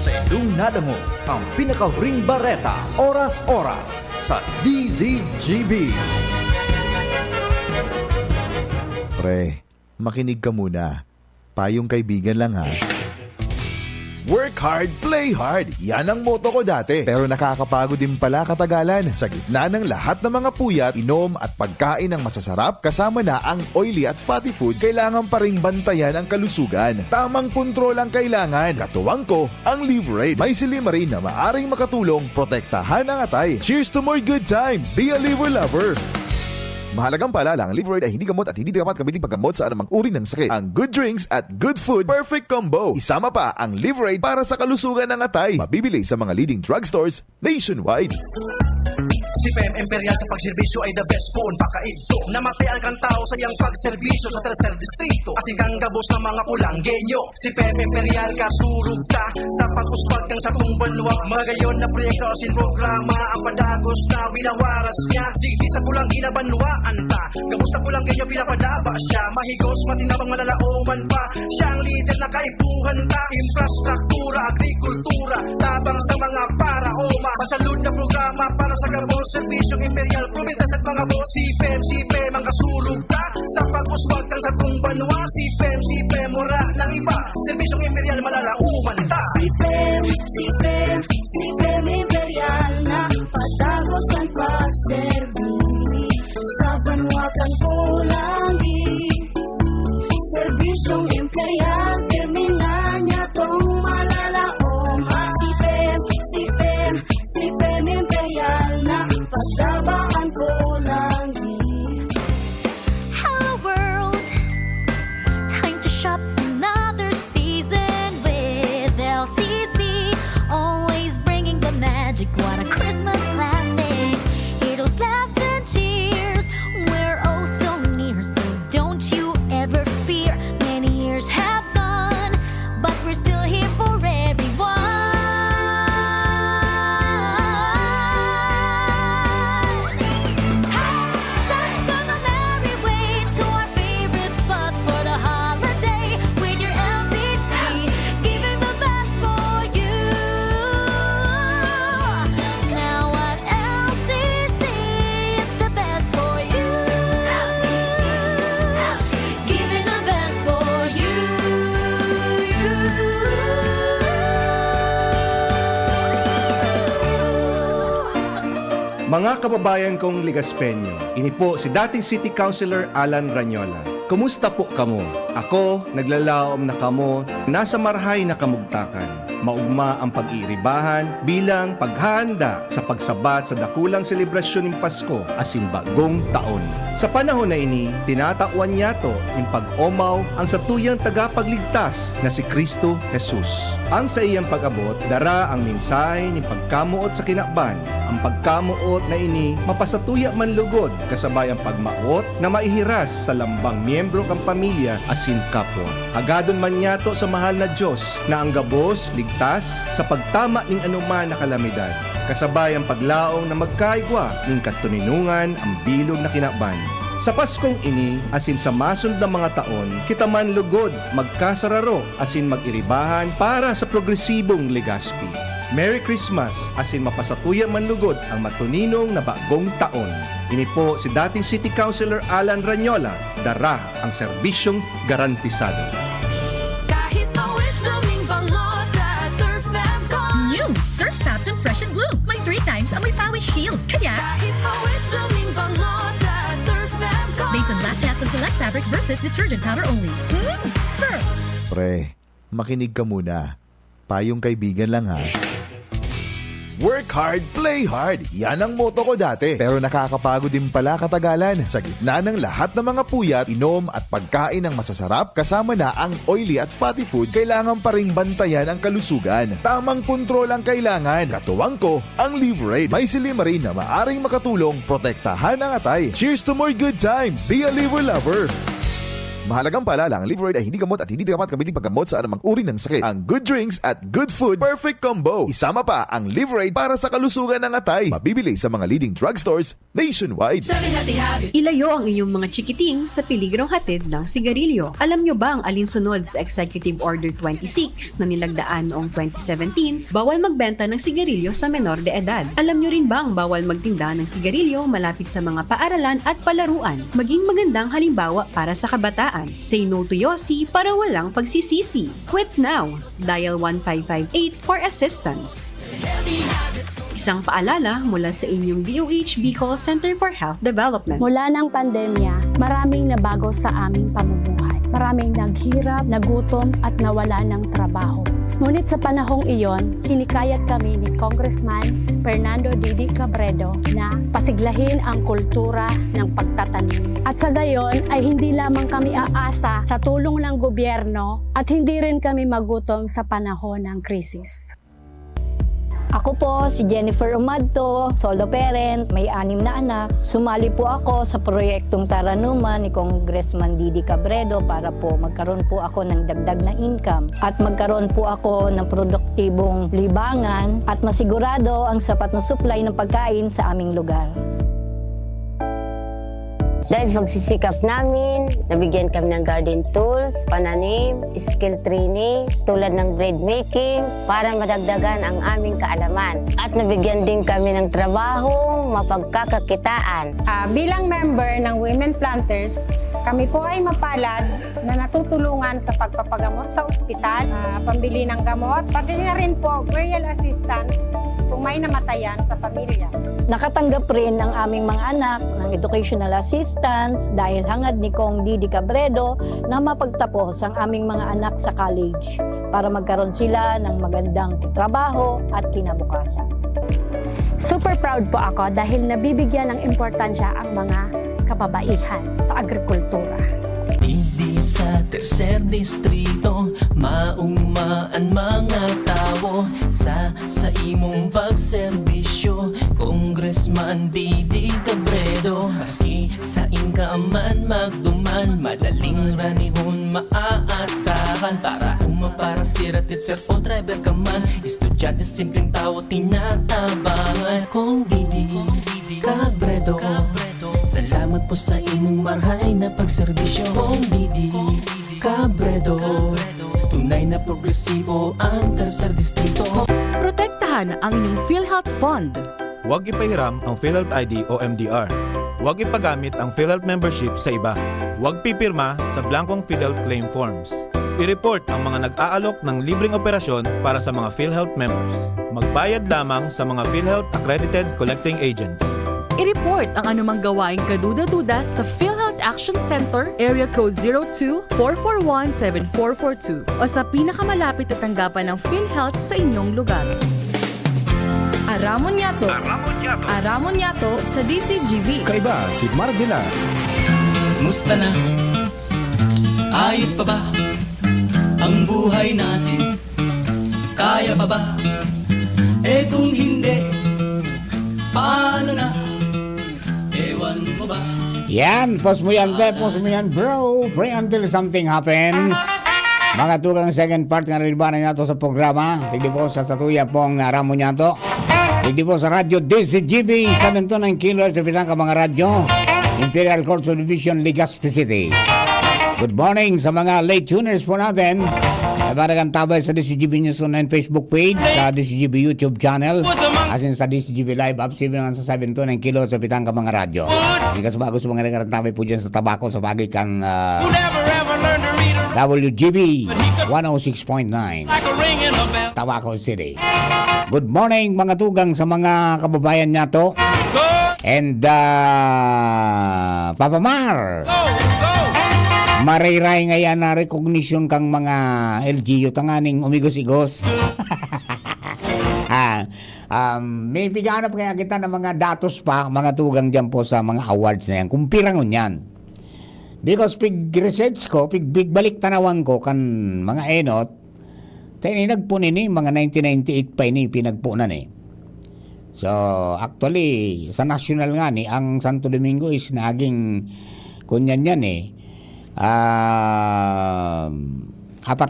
Sa indong nadamo, ang pinakahuring bareta, oras-oras sa DZGB. Pre, makinig ka muna. Payong kaibigan lang ha. Work hard, play hard. Yan ang motto ko dati. Pero nakakapagod din pala katagalan. Sa gitna ng lahat ng mga puyat, inom at pagkain ng masasarap, kasama na ang oily at fatty foods, kailangan pa ring bantayan ang kalusugan. Tamang kontrol ang kailangan. Katuwang ko, ang Liverade. May Silimarin na maaring makatulong, protektahan ang atay. Cheers to more good times. Be a liver lover. Mahalagang paalala, ang Liverade ay hindi gamot at hindi dapat gamitin paggamot sa anumang uri ng sakit. Ang good drinks at good food, perfect combo. Isama pa ang Liverade para sa kalusugan ng atay. Mabibili sa mga leading drugstores nationwide. Si PM Imperial sa pagserbisyo ay the best po pakaidto. Namatay ang tao sa iyang pagserbisyo sa tercer distrito. Asing kang gabos ng mga kulanggenyo. Si PM Imperial kasurug ta sa pag-uswag ng satong banwa. Magayon na proyekto asin programa ang padagos na winawaras niya. Digdi sa kulang ginabanwaan ta. Gabos na kulanggenyo pinapadaba siya. Mahigos matinabang malalaoman pa. Siyang leader na kaibuhan ta. Infrastruktura, agrikultura, tabang sa mga para-oma. Pasalud na programa para sa gabos. Serbisyong Imperial, provintas at mga boss. Si FEM ang kasulog ta sa pag-uswag ng satong banwa. Si FEM, wala ng iba. Serbisyong Imperial, malalauman ta. Si FEM Imperial na patagos ang pagserbi sa banwa kang kulangi. Serbisyong Imperial, termina niya tong malalaoma. Si FEM Imperial na pagdabaan ko langi. Hello world, time to shop another season with LCC. Always bringing the magic, what a Christmas classic. Heroes, laughs and cheers, we're oh so near. So don't you ever fear, many years have Mga kababayan kong Ligaspeño, ini po si dating City Councilor Alan Ranyola. Kumusta po kamo? Ako, naglalaom na kamo, nasa marhay na kamugtakan. Maugma ang pag-iiribahan bilang paghahanda sa pagsabat sa dakulang selebrasyon ng Pasko asin bagong taon. Sa panahon na ini, tinatakwan niya to ng pag-omaw ang satuyang tagapagligtas na si Kristo Jesus. Ang sa iyang pag-abot, dara ang mensahe ng pagkamuot sa kinakban. Ang pagkamuot na ini, mapasatuya man lugod, kasabay ang pagmaot na maihiras sa lambang miyembro kang pamilya asin kapwa. Agadon man niya to sa mahal na Diyos na ang gabos, ligtas sa pagtama ng anuman na kalamidad. Kasabay ang paglaong na magkaigwa ng katuninungan ang bilog na kinakban. Sa Paskong ini, asin sa masund na mga taon, kita man lugod, magkasararo, asin mag-iribahan para sa progresibong Legazpi. Merry Christmas, asin mapasatuya man lugod ang matuninong na bagong taon. Ini po si dating City Councilor Alan Ranyola, dara ang serbisyong garantisado. Kahit always blooming bango sa Surf Fabcon. New Surf Fabcon Fresh and Bloom. May 3 times amoy pawis shield. Kaya, Kahit always blooming bango sa Surf Fabcon. based on black test and select fabric versus detergent powder only. Surf! Pre, makinig ka muna. Payong kaibigan lang ha. Work hard, play hard. Yan ang motto ko dati. Pero nakakapagod din pala katagalan. Sa gitna ng lahat ng mga puyat, inom at pagkain ng masasarap, kasama na ang oily at fatty foods, kailangan pa ring bantayan ang kalusugan. Tamang kontrol ang kailangan. Katuwang ko, ang Liverade. May silimarin na maaring makatulong protektahan ang atay. Cheers to more good times. Be a liver lover. Mahalagang paalala, ang Liverade ay hindi gamot at hindi dapat kabiling paggamot sa anumang uri ng sakit. Ang good drinks at good food, perfect combo. Isama pa ang Liverade para sa kalusugan ng atay. Mabibili sa mga leading drugstores nationwide. Ilayo ang inyong mga chikiting sa peligrong hatid ng sigarilyo. Alam nyo ba ang alinsunod sa Executive Order 26 na nilagdaan noong 2017? Bawal magbenta ng sigarilyo sa menor de edad. Alam nyo rin ba ang bawal magtinda ng sigarilyo malapit sa mga paaralan at palaruan? Maging magandang halimbawa para sa kabataan. Say no to Yossi para walang pagsisisi. Quit now. Dial 1558 for assistance. Isang paalala mula sa inyong DOH Bicol Center for Health Development. Mula ng pandemya, maraming nabago sa aming pamumuhay. Maraming naghirap, nagutom at nawala ng trabaho. Ngunit sa panahong iyon, hinikayat kami ni Congressman Fernando Didi Cabredo na pasiglahin ang kultura ng pagtatanim. At sa gayon ay hindi lamang kami aasa sa tulong ng gobyerno at hindi rin kami magutom sa panahon ng krisis. Ako po si Jennifer Umadto, solo parent, may 6 na anak. Sumali po ako sa proyektong Taranuman ni Congressman Didi Cabredo para po magkaroon po ako ng dagdag na income at magkaroon po ako ng produktibong libangan at masigurado ang sapat na supply ng pagkain sa aming lugar. Dahil sa pagsisikap namin, nabigyan kami ng garden tools, pananim, skill training, tulad ng bread making, para madagdagan ang aming kaalaman. At nabigyan din kami ng trabaho, mapagkakakitaan. Bilang member ng Women Planters, kami po ay mapalad na natutulungan sa pagpapagamot sa ospital, pambili ng gamot, pati na rin po burial assistance kung may namatayan sa pamilya. Nakatanggap rin ang aming mga anak ng educational assistance dahil hangad ni Kong Didi Cabredo na mapagtapos ang aming mga anak sa college para magkaroon sila ng magandang trabaho at kinabukasan. Super proud po ako dahil nabibigyan ng importansya ang mga kababaihan sa agrikultura. Hindi sa tercer distrito, maugmaan mga tao sa imong pagserbisyo, Congressman Didi Cabredo. Kasi sa inkaman magduman, madaling ranihon maaasahan. Para para sirat sir o driver ka man, estudyante simpleng tao tinatabangan. Kung Didi Cabredo, salamat po sa inyong marhay na pagserbisyo. Kung Didi Cabredo, tunay na progresibo ang tercer distrito. Protektahan ang inyong PhilHealth Fund. Huwag ipahiram ang PhilHealth ID o MDR. Huwag ipagamit ang PhilHealth membership sa iba. Huwag pipirma sa blankong PhilHealth claim forms. I-report ang mga nag-aalok ng libreng operasyon para sa mga PhilHealth members. Magbayad lamang sa mga PhilHealth accredited collecting agents. I-report ang anumang gawaing kaduda-duda sa PhilHealth Action Center, Area Code 02-441-7442 o sa pinakamalapit na tanggapan ng PhilHealth sa inyong lugar. Aramon Yato. Aramon Yato sa DCGB. Kaiba si Mardila. Musta na? Ayos pa ba ang buhay natin? Kaya pa ba? Eh kung hindi, paano na? Ewan mo ba? Yan, pause mo yan, bro. Pray until something happens. Mga tugang second part nga rin ba na nato sa programa. Tigdi po sa statuya pong Aramon Yato. Tigdi po sa radyo DCGB, 79 kHz sa bitang ka mga radyo. Imperial Court Subdivision, Legazpi City. Good morning sa mga late tuners po natin. Nabaragang tabay sa DCGB News Online Facebook page, sa DCGB YouTube channel, asin sa DCGB Live App, 7 sa 79 kHz sa bitang ka mga radyo. Hindi ka sumagot sa mga nagarang tabay po dyan sa tabako sa bagay kang WGB 106.9 Tabaco City. Good morning mga tugang sa mga kababayan niya to. And Papa Mar. Marayray ngayon na recognition kang mga LGU tanganing umigos-igos. May piganap kaya kita ng mga datos pa mga tugang dyan po sa mga awards na yan. Kung pirangon yan. Because pig research ko, pig balik tanawang ko kan mga enot, tayo nagpunin mga 1998 pa ini pinagpunan eh. So, actually, sa national nga ni, ang Santo Domingo is naging kunyan yan eh. 4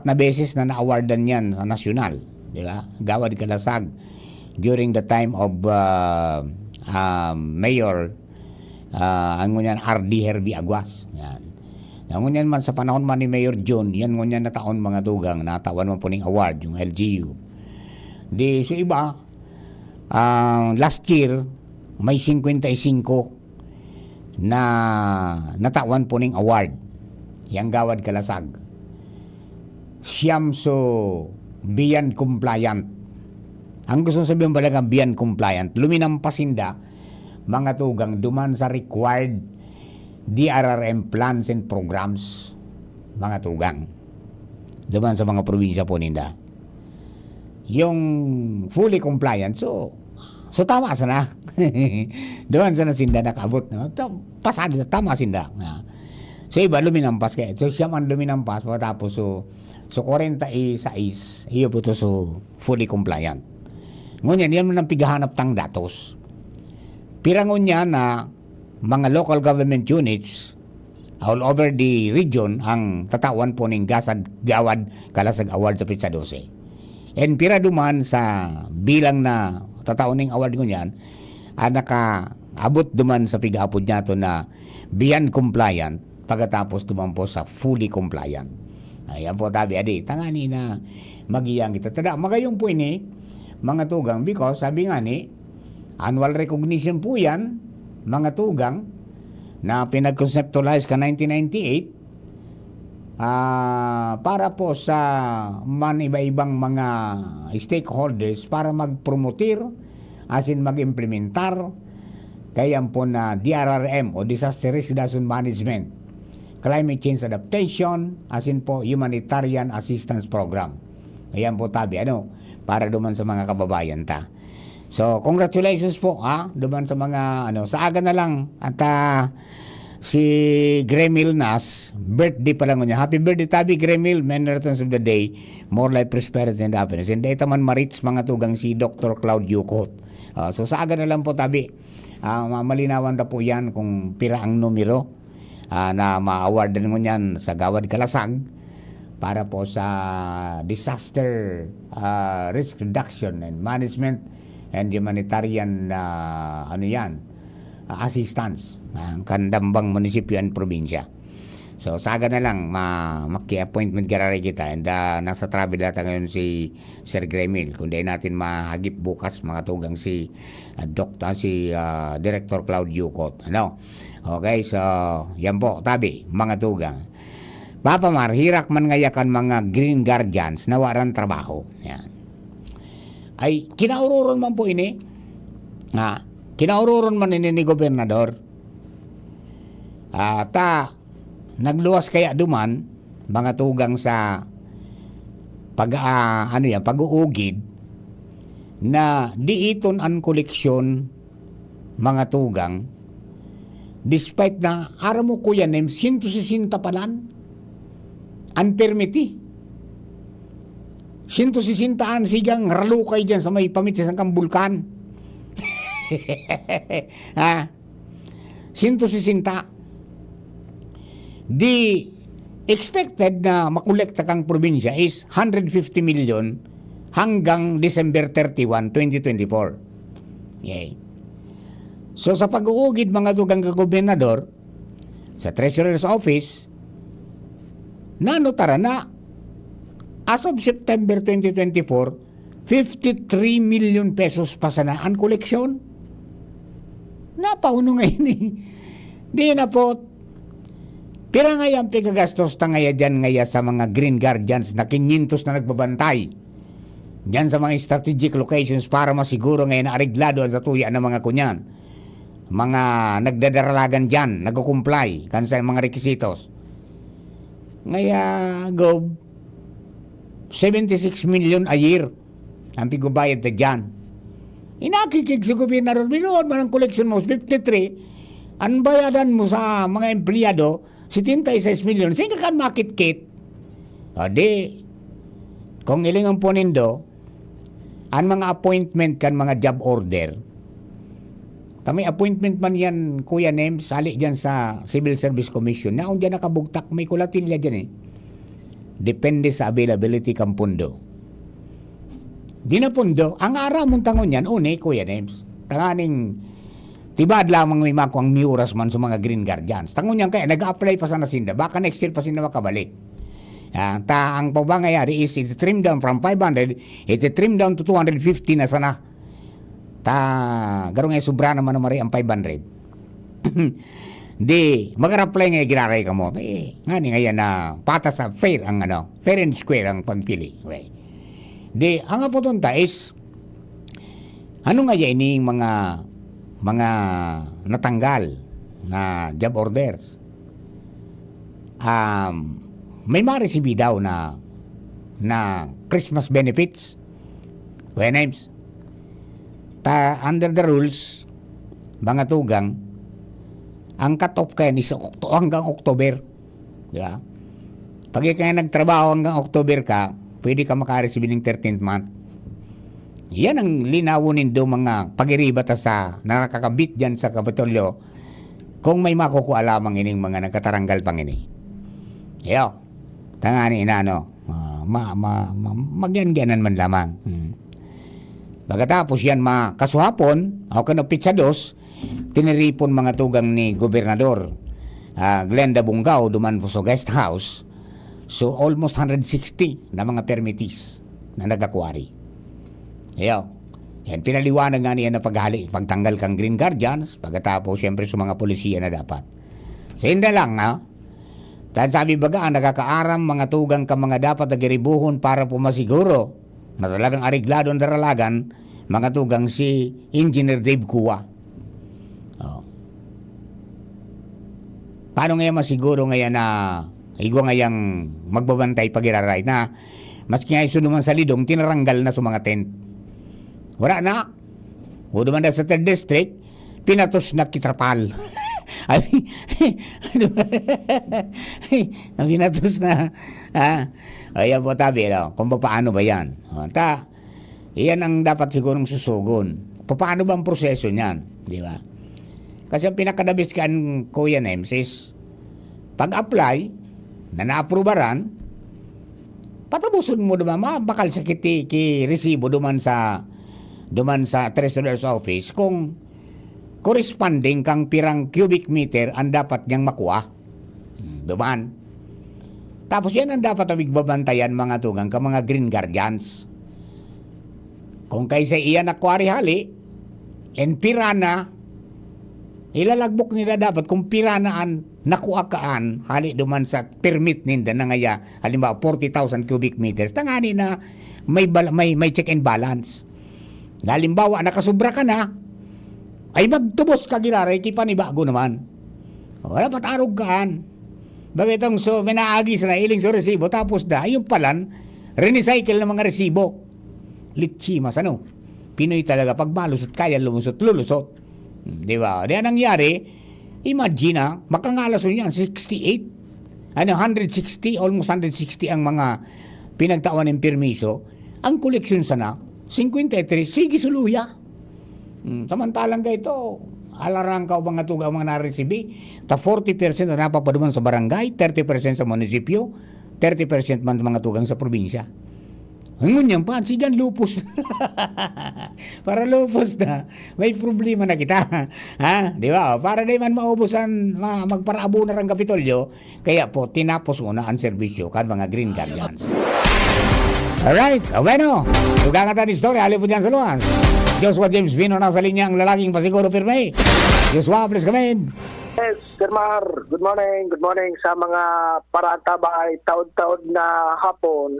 na beses na na-awardan yan sa national. Di ba? Gawad Kalasag during the time of Mayor ang ngunyan RD Herbie Aguas. Yan. Ang ngunyan man sa panahon man ni Mayor John, yan ngunyan na taon mga tugang, natawan man po ng award, yung LGU. Di, so iba, last year, may 55 na natawan po ng award. Yang Gawad Kalasag. Siyam so beyond compliant. Ang gusto sabihin pala ng beyond compliant, luminampasinda, mga tugang, duman sa required DRRM plans and programs, mga tugang. Duman sa mga probinsya po ninda. Yung fully compliant, so tama sana. Duman sa nasinda nakabot. No? Pasado sa tama sinda. So iba, luminampas kaya. So siya man luminampas, tapos so 46, iyo po to so fully compliant. Ngunyan, yan man ang pigahanap tang datos. Pirangon niya na mga local government units all over the region ang tatawan po ng Gawad Kalasag Award sa Pizza 12. And pira duman sa bilang na tatawan ng award ngunyan, nakaabot duman sa pigapod niya to na beyond compliant pagkatapos duman po sa fully compliant. Ayan po tabi, adi, tangani na magiyang kita. Tada, magayong po ini, mga tugang, because sabi nga ni, annual recognition po yan, mga tugang, na pinag-conceptualize ka 1998, para po sa iba-ibang mga stakeholders para mag-promoter, as in mag-implementar, kaya po na DRRM o Disaster Risk Reduction Management, Climate Change Adaptation, as in po Humanitarian Assistance Program. Ayan po tabi, para duman sa mga kababayan ta. So, congratulations po, duman sa mga, sa aga na lang, at si Gremil Nas, birthday pa lang niya. Happy birthday tabi, Gremil, many returns of the day, more life, prosperity, and happiness. And dito man marits mga tugang si Dr. Claude Yucot. So, sa aga na lang po tabi, malinawan ta po yan kung pira ang numero, na ma-awardan mo yan sa Gawad Kalasag para po sa disaster risk reduction and management and humanitarian assistance ng kandambang munisipyo and probinsya. So saga na lang maki-appointment garari kita and nasa travel data ngayon si Sir Gremil kundi natin mahagip bukas mga tugang si Director Claude Yucot. Okay, so yan po, tabi, mga tugang. Papa Mar, hirak man ngayakan mga green guardians na waran trabaho. Yan. Ay, kinaururon man po ini, kinaururon man ni gobernador. Nagluwas kaya duman mga tugang sa pag-uugid na diiton ang koleksyon mga tugang despite na ara mo kuya nem 160 palan unpermiti 160 an sigang ralukay dyan sa may pamitis ng bulkan. 160 di expected na makolekta kang probinsya is 150 million hanggang December 31, 2024. Okay. So sa pag-uugid mga tugang gobernador sa Treasurer's Office, nanotara na as of September 2024, 53 million pesos pa sana ang koleksyon. Napauno ngayon eh. Di na po. Pira nga yung pigagastos ta ngaya dyan ngaya sa mga Green Guardians na 500 na nagbabantay. Dyan sa mga strategic locations para masiguro ngayon na areglado sa tuya ng mga kunyan. Mga nagdadaralagan dyan, nagkukumply kan sa mga rekisitos. Ngaya, go 76 million a year ang pigubayad na dyan. Inakikig sa gobernador, binoon man ang collection mo, 53, ang bayadan mo sa mga empleyado, 76 million. Sige kan makit-kit. O di, kung ilingang po nindo, ang mga appointment kan mga job order, kami appointment man yan, Kuya Nem, sali dyan sa Civil Service Commission. Naon dyan nakabugtak, may kulatilya dyan eh. Depende sa availability kang pundo. Di na pundo, ang ara mong tangon yan, une, Kuya Nems, tanganing tibad lamang may mako ang miuras man sa mga Green Guardians. Tangon yan kaya, nag-apply pa sa nasinda, baka next year pa sinda makabalik. Ang pabangayari is iti-trim down from 500, iti-trim down to 250 na sana. Garong ay sobra naman ang ang 500. Di, mag-apply nga giraray ka mo. Nga ni ngayon na pata sa fair ang fair and square ang pagpili. Okay. Di, ang apotonta is, ano nga yan yung mga natanggal na job orders? May ma-receive daw na Christmas benefits. Kuya Names, under the rules, mga tugang, ang cut-off kaya ni hanggang October. Diba? Pag kaya nagtrabaho hanggang October ka, pwede ka makareceive ng 13th month. Yan ang linawunin do mga pag-iribata sa nakakabit dyan sa Kapitolyo kung may makukuha lamang ining mga nagkataranggal pang ini. Yo, tangani inano, magyan-gyanan man lamang. Pagkatapos yan makasuhapon, o kano pitsados, tiniripon mga tugang ni Gobernador Glenda Bungao duman po sa guest house. So almost 160 na mga permittees na nagakuari. Ayo. Yan pinaliwanag nga niya na pagtanggal kang Green Guardians, pagkatapos siyempre sa mga polisiya na dapat. So hindi lang dahil sabi baga ang nakakaaram mga tugang ka mga dapat nagiribuhon para pumasiguro na talagang areglado ang daralagan mga tugang si Engineer Dave Kua. Paano ngayon masiguro ngayon na igo ngayang magbabantay pag-iraray na maski nga iso naman sa lidong tinaranggal na sa mga tent. Wala na. O naman na sa 3rd district, pinatos na kitrapal. Pinatos na. Ayan po tabi, kung paano ba yan. Iyan ang dapat sigurong susugon. Paano ba ang proseso niyan? Di ba? Kasi ang pinakadabis kan Kuya Nems is pag-apply na na-approveran, patabuson mo naman, bakal sa resibo duman sa Treasurer's Office kung corresponding kang pirang cubic meter ang dapat niyang makuha. Duman. Tapos yan ang dapat abigbabantayan mga tugang ka mga Green Guardians. Kung kaysa iyan nakuari hali, en pirana, ilalagbok nila dapat kung piranaan nakuha kaan hali duman sa permit ninda na ngaya halimbawa 40,000 cubic meters tangani na may check and balance. Halimbawa nakasubra ka na Ay magtubos ka giraray, kipanibago naman. Wala patarog kaan. Bagitong so, minaagi sila iling sa resibo, tapos da, yung palan, renicycle ng mga resibo. Lichimas, ano? Pinoy talaga, pag malusot, kaya lumusot, lulusot. Di ba? Di nangyari, imagine na, makangalason yan, 68. 160, almost 160 ang mga pinagtawan ng permiso. Ang koleksyon sana, 53, sige suluya. Samantalang ka ito, alarang ka o mga tuga mga naresibi, ta 40% na napapaduman sa barangay, 30% sa munisipyo, 30% man mga tugang sa probinsya. Ang yan pa, sigan lupus. Para lupus na, may problema na kita. Ha? Di ba? Para di man maubusan, magparaabo na ng Kapitolyo, kaya po, tinapos muna ang serbisyo kan mga Green Guardians. Alright, bueno, tugang ata ni story, halip po dyan sa luwas. Joshua James Bino nasa linya, ang lalaking pasiguro pirme. Joshua, please come in. Yes, Sir Mar, good morning sa mga paratabay, taon-taon na hapon.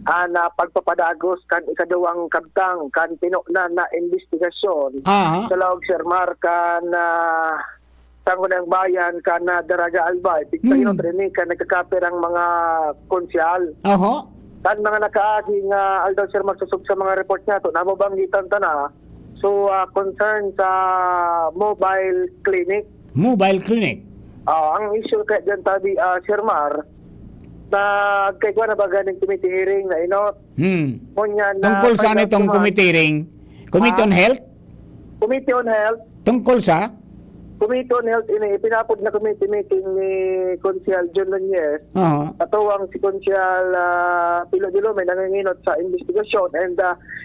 Na pagpapadagos kan ikaduwang kabtang, kan pinukna na investigasyon. Sa loob, Sir Mar, kan Sangunang Bayan, kan Daraga Albay, tigtayon rin kan nagkakapirang mga konsyal. Kan mga nakaaging aldaw Sir magsusog sa mga report niya to, namabanggitan ta na. So, concern sa mobile clinic. Mobile clinic? Ang issue kaya dyan tabi, Sir Mar, na kaya na ba ganing committee hearing na inot? Tungkol saan itong committee hearing? Committee on Health? Committee on Health. Tungkol sa? Committee on Health, pinapod na committee meeting ni Consial John Nunez. Katuwang si Consial Pilo Dilo may nanginginot sa investigasyon and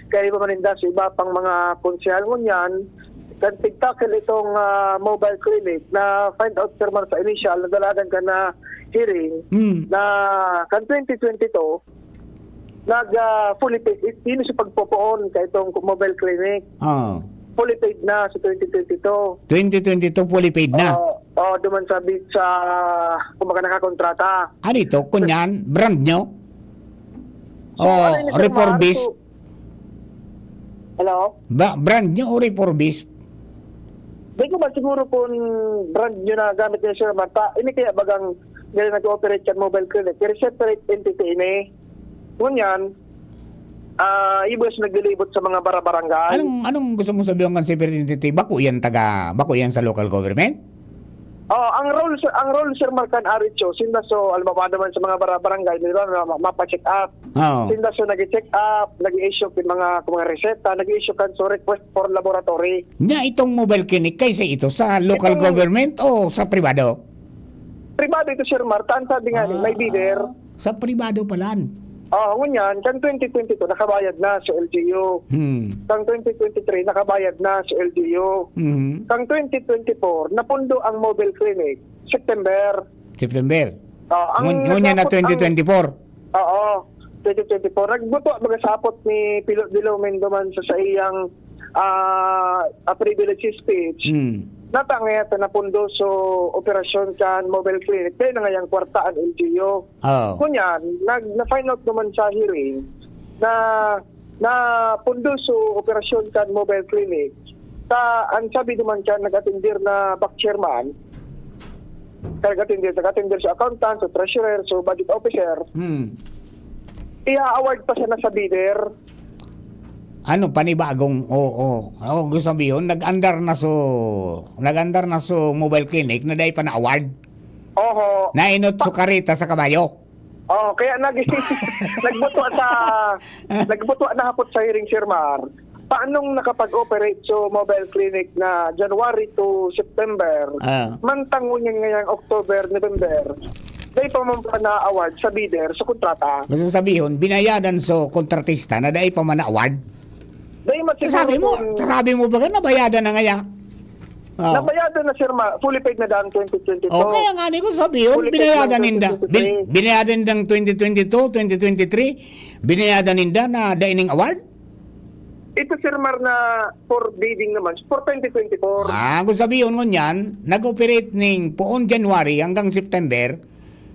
kaya pa maninda sa iba pang mga Consial ngunyan kan tigtakil itong mobile clinic na find out Sir Mar sa initial na dalagan ka na hearing na kan 2022 nag fully paid ini sa pagpopoon ka itong mobile clinic. Fully paid na sa 2022. 2022 fully paid na? Duman sabi sa kumbaga nakakontrata. Ano ito? Kunyan? Brand nyo? Reformist? Hello? Brand nyo o reformist? Di ko ba siguro kung brand nyo na gamit niya Sir Marta, ini kaya bagang ngayon nag-operate yan mobile clinic. Pero separate entity ini. Ngunyan, ibus naglilibot sa mga barabarangay. Anong gusto mo sabihin ng separate entity? Bako yan sa local government? Ang role Sir Marcan Aricho, sinda so almamada man sa mga barabarangay nila na mapa-check up. Sinda so nag-check up, nag-issue kin mga reseta, nag-issue kan so request for laboratory. Na itong mobile clinic kaysa ito sa local government o sa pribado? Pribado ito Sir Martan, sabi nga may bidder. Sa pribado pala. Ngunyan, kan 2022 nakabayad na sa LGU. Kang 2023 nakabayad na sa LGU. Kang 2024 napundo ang mobile clinic September. Ngunyan na 2024. 2024 nagbuto magasapot ni Pilot Dilo Mendoman sa iyang privilege speech. Natangayat na napundo so operasyon kan mobile clinic kaya na ngayang kwartaan LGU. Kunyan, na-find out naman sa hearing na pundo so operasyon kan mobile clinic ang sabi naman kan nag-atindir na back chairman nag-atindir sa accountant, so treasurer, so budget officer i-award pa siya na sa bidder. Ano panibagong gusto sabihin nag-andar na so mobile clinic na dahil pa na award. Nainot so karita sa kabayo. Kaya nagbuto na hapot sa hearing Sir Mar. Paanong nakapag-operate so mobile clinic na January to September? Mantangon niya ngayong October, November. Dahil pa man pa na-award sa bidder sa kontrata. Gusto sabihin binayadan so kontratista na dahil pa man na-award. Sabi mo ba nabayadan na ngaya? Nabayadan na Sir Ma, fully paid na daan 2022. Kaya nga ko sabihin, binayadan ninda. Binayadan ng 2022, 2023, binayadan ninda na dining award? Ito Sir Mar na for bidding naman, for 2024. Kung sabihin mo niyan, nag-operate ng poon January hanggang September,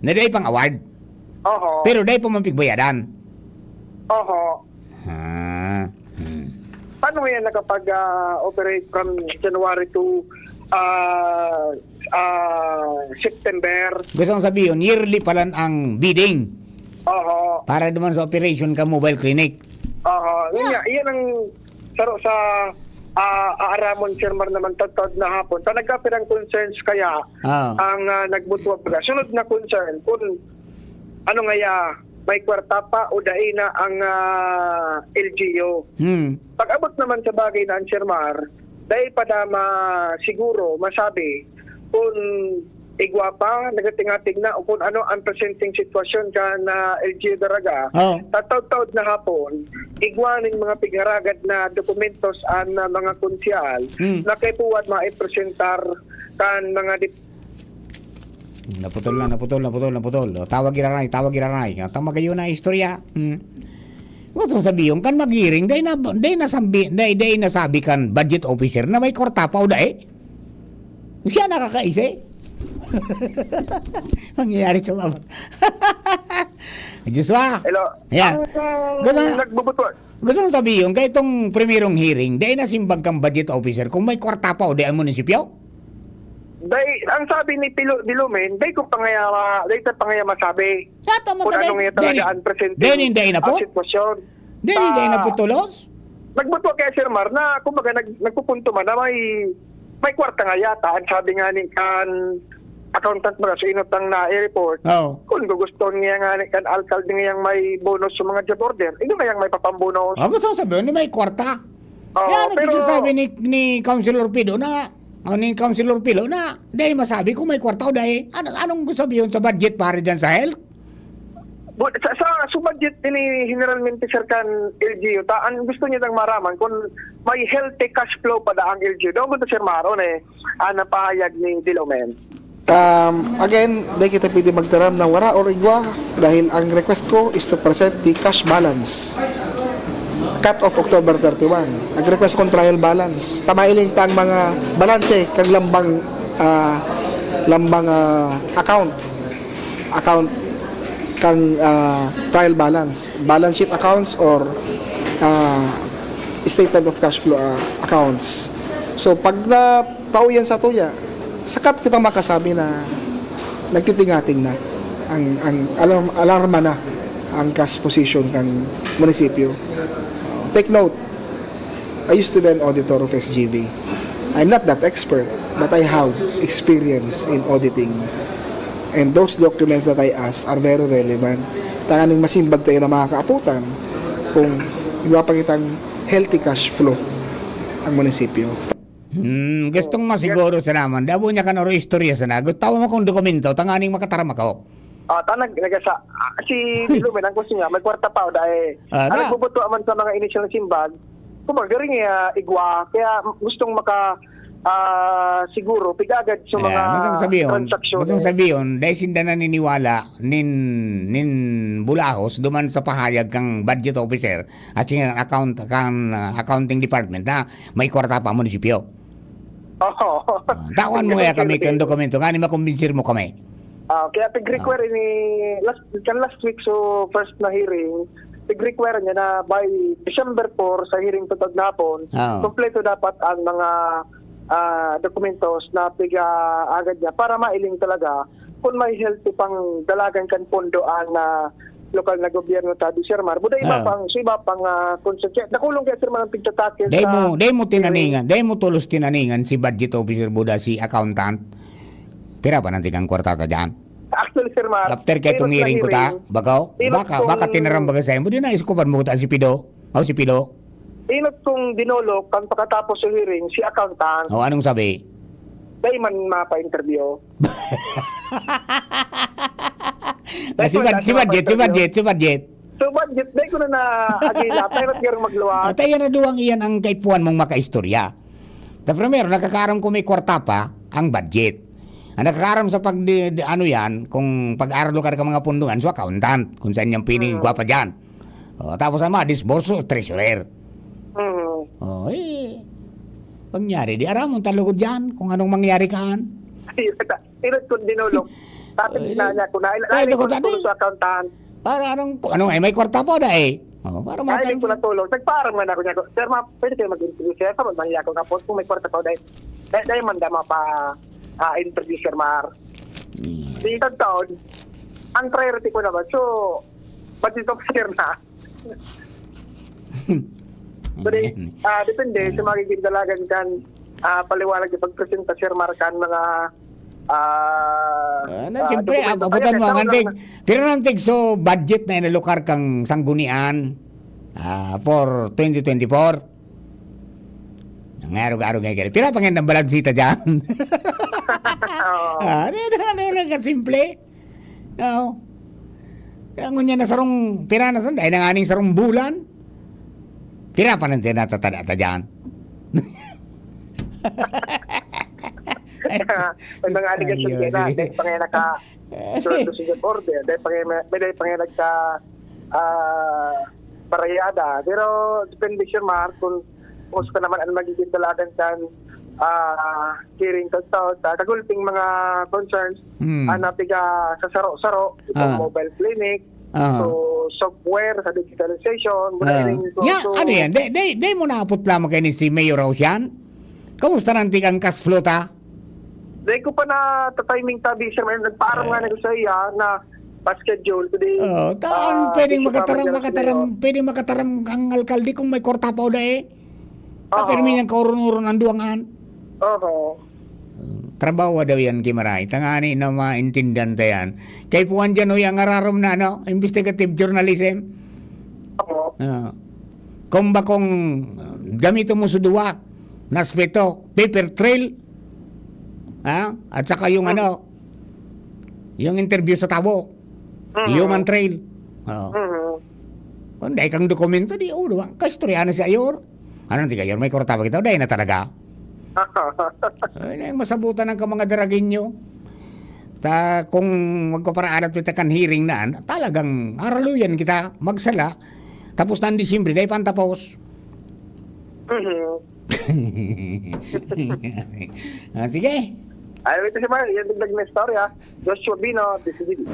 na dahil pang award. Pero dahil pa mapigbayadan. Pan paano yan nakapag-operate from January to September? Gusto kong sabihin, yearly pala ang bidding. Oo. Para naman sa operation ka mobile clinic. Yun nga, iyan ang saro sa Aramon Chairman naman tatod na hapon. Ta nagkapirang concerns kaya ang nagbutuwa pa. Sunod na concern kung ano nga may kwarta pa o dai na ang LGU. Pag-abot naman sa bagay na ang Chairman, dahil pa siguro masabi kung igwapa, nagating-ating na o kung ano ang presenting sitwasyon ka na LGU Daraga, tataw-taw na hapon, igwaning mga pigaragad na dokumentos ang mga konsyal na kay puwad maipresentar kan mga Naputol. Tawag iraray. Tama kayo na istorya. Gusto sabihin, kan mag-hearing, day nasabi kan budget officer na may kwarta pa o dahi. Siya nakakaise. Mangyayari sa baba. Joshua. Hello. Ayan. Gusto sabihin, kaya itong primerong hearing, day nasimbag kang budget officer kung may kwarta pa o dahi ang munisipyo? Ang sabi ni Dilumen, day ko pangaya masabi. Kung ano nga talaga ang presenting sitwasyon. Day na po tulos? Nagbuto kay Sir Mar na kumbaga nagpupunto man na may kwarta nga yata. Ang sabi nga ni kan accountant mga sa inutang na i-report. Kung gusto niya nga ni kan alkalde ngayang may bonus sa mga job order, ino ngayang may papambonus. Gusto sabihin ni may kwarta. Yan ang sabi ni Councilor Pido na Councilor Pilo na dahil masabi kung may kwarta o dahil anong gusto sabihin sa budget para dyan sa health? Sa budget ni generalmente sir kan LGU, ang gusto niya nang maraman kung may healthy cash flow pa da ang LGU. Doon ko sir Maron napahayag ni Dilumen. Again, di kita pwede magtaram ng wara or igwa dahil ang request ko is to present the cash balance. Cut off October 31. Nag-request kong trial balance. Tamailing tang mga balanse kag lambang account kang trial balance. Balance sheet accounts or statement of cash flow accounts. So pag natao yan sa tuya, sakat kita makasabi na nagtitingating na ang alarma na ang cash position kang munisipyo. Take note, I used to be an auditor of SGB. I'm not that expert, but I have experience in auditing. And those documents that I ask are very relevant. Tanganing masimbag tayo na mga kaaputan kung ipapakitang healthy cash flow ang munisipyo. Gustong masiguro sa naman. Dabo niya ka na istorya sa nagot. Tawa mo kong dokumento, tanganing makatarama ko. Nagasa si Dilumen ang question niya may kwarta pa o dahil nagbubuto man sa mga initial simbag kumbaga rin igwa kaya gustong siguro pigagad sa mga transaksyon. Gustong sabihin dahil sinda na niniwala nin Bulahos duman sa pahayag kang budget officer at yung accounting department na may kwarta pa munisipyo. Tawan mo ya kami kang dokumento nga ni makumbinsir mo kami. Kaya pig-require ni last week so first na hearing, pig-require niya na by December 4 sa hearing tutod na hapon, kompleto dapat ang mga dokumentos na agad niya para mailing talaga kung may healthy pang dalagan kan pondo ang lokal na gobyerno tabi Sir Mar. Buda iba pang konsensya. Nakulong kaya Sir Mar ang pigtatake sa Day mo tulos tinaningan si budget officer buda si accountant. Pira pa nanti kang kwarta ta dyan? Actually, Sir Mar, after kaya itong hearing ko ta, baka tinaram baga sa'yo mo, di na iskupan mo ta si Pido. Si Pido. Inot kong dinolok, kang pagkatapos sa hearing, si accountant. Anong sabi? Dahil man mapa-interview. Si budget. So budget, dahil ko na agila, pero kaya magluwa. Tayo na duwang iyan ang kaipuan mong makaistorya. The primero, nakakaram ko may kwarta pa, ang budget. Ang nakakaram sa kung pag-aralo ka mga pundungan, so accountant, kung saan niyang pining gwapa dyan. Tapos sama, disborso, treasurer. Pangyari, di aram, talugod dyan, kung anong mangyari kaan. Inot ko dinulog. Tapos niya ko na, ilagay ko sa accountant. May kwarta po na Para Kaya ko na tulong. Nagparang man ako niya. Sir, pwede kayo mag-introduce. Sir, sa mga ako nga po. Kung may kwarta ko, dahil man dama pa introduce, Sir Mar. Di taon, ang priority ko naman. So, ba't ito Sir na? So, depende sa magiging dalagan kan paliwanag yung pagpresenta, Sir Mar, kan mga siyempre, abutan mo ang antig. Pero nantig, so budget na inalukar kang sanggunian for 2024. Ngaro-garo ngayon. Pira pa ngayon ng balansita dyan. Ano ka simple. Kaya ngunya na sarong pira na san, dahil nanganing sarong bulan. Pira pa nanti natatada dyan. May mga aligasyon kaya na, dahil pa ngayon naka-susunod order, dahil pa ngayon nagka-parayada. Pero, depende Sir Mar, kung gusto naman ang magiging dalagan kan hearing consult, kagulping mga concerns, napiga sa saro-saro, itong mobile clinic, so software, sa digitalization, ano yan? Day mo naapot lamang kayo ni si Mayor Rosian? Kamusta nanti ang cash flow ta? Dahil ko pa na timing tabi siya, nagparang nga na sa iya na pa-schedule today. Pwedeng makataram ang alkalde kung may korta pa o dahi. Pero may niyang kaurun-urun ang duwangan. Trabaho daw yan, Kimaray. Tangani na maintindihan ta yan. Kay puwan dyan o yung ararom na, investigative journalism. Kung ba kung gamito mo sa duwak, naspeto, paper trail, at saka yung yung interview sa tabo, human trail. Kung dahil kang dokumento, di ulo, kaistorya na si Ayor. Ano nanti kayo, may korta ba kita? Dahil na talaga. Masabutan ng mga daragin nyo. Kung magpaparaalat kita kan hearing na, talagang araluyan kita, magsala, tapos na ang Disyembre, dahil pantapos. Sige. Ay, wait si Mar, yan dagdag na istorya. Joshua Bino, DCGB.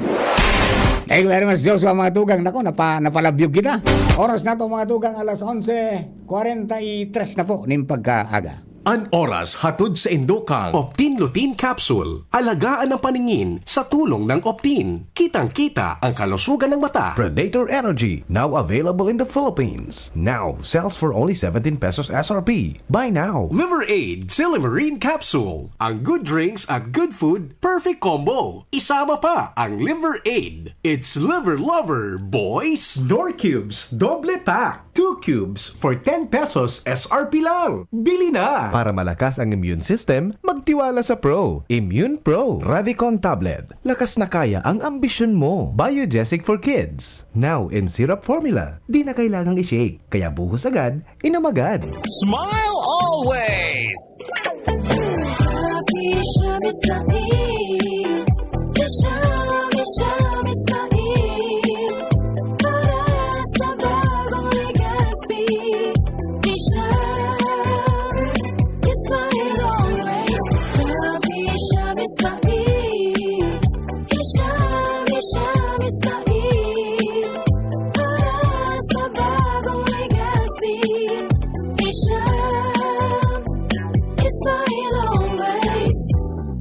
Thank you very much, Joshua, mga tugang. Nako, napalabyog kita. Oras na to, mga tugang, alas 11:43 na po, ning pagkaaga. An oras hatod sa Indokang Optin Lutein Capsule. Alagaan ang paningin sa tulong ng Optin. Kitang-kita ang kalusugan ng mata. Predator Energy, now available in the Philippines. Now sells for only 17 pesos SRP. Buy now. Liver Aid Silimarine Capsule. Ang good drinks at good food, perfect combo. Isama pa ang Liver Aid. It's liver lover, boys. Norcubes, doble pack. 2 cubes for 10 pesos SRP lang. Bili na! Para malakas ang immune system, magtiwala sa Pro. Immune Pro. Revicon Tablet. Lakas na kaya ang ambisyon mo. Biogesic for kids. Now in syrup formula. Di na kailangang i-shake. Kaya buhos agad, inom agad. Smile always!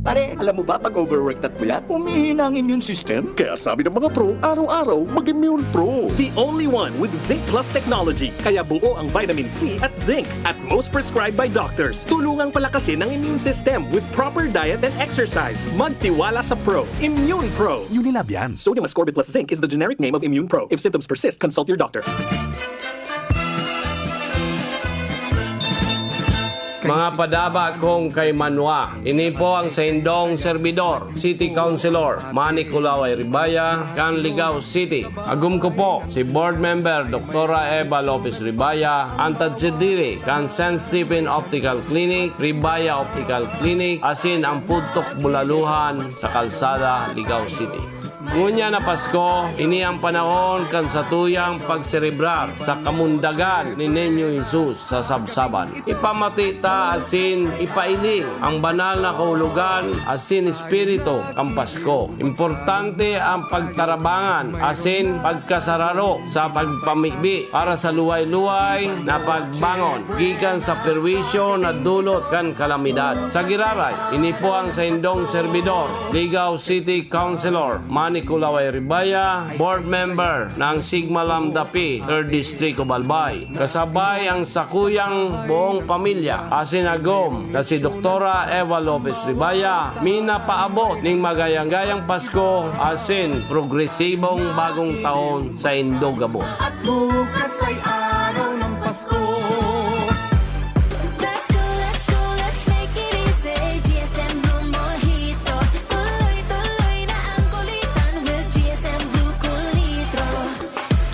Pare, alam mo ba pag overworked at puyat, umihina ang immune system? Kaya sabi ng mga pro, araw-araw mag-Immune Pro. The only one with Zinc Plus technology. Kaya buo ang vitamin C at zinc at most prescribed by doctors. Tulungang palakasin ang immune system with proper diet and exercise. Magtiwala sa Pro. Immune Pro. Unilab yan. Sodium ascorbate plus zinc is the generic name of Immune Pro. If symptoms persist, consult your doctor. Mga padaba kong kay Manwa, ini po ang sa indong servidor, City Councilor, Manny Kulaway Ribaya, Canligao City. Agum ko po si Board Member Dr. Eva Lopez Ribaya, antad sidiri kan St. Stephen Optical Clinic, Ribaya Optical Clinic, asin ang Pudtok Bulaluhan sa Kalsada, Ligao City. Ngunya na Pasko, ini ang panahon kan sa tuyang pagserebrar sa kamundagan ni Niño Jesus sa sabsaban. Ipamati ta asin ipailing ang banal na kahulugan asin espiritu kang Pasko. Importante ang pagtarabangan asin pagkasararo sa pagpamibi para sa luway-luway na pagbangon gikan sa perwisyo na dulot kan kalamidad. Sa Giraray, ini po ang sa indong serbidor, Ligaw City Councilor Manny Kulaway Ribaya, Board Member ng Sigma Lambda Pi, 3rd District of Albay. Kasabay ang sakuyang buong pamilya, asinagom na si Doktora Eva Lopez Ribaya, minapaabot ning magayang-gayang Pasko, asin progresibong bagong taon sa Indogabos. At bukas ay araw ng Pasko. Let's make it easy. GSM Blue Mojito. Tuloy-tuloy na ang kulitan with GSM Blue Cool Litro.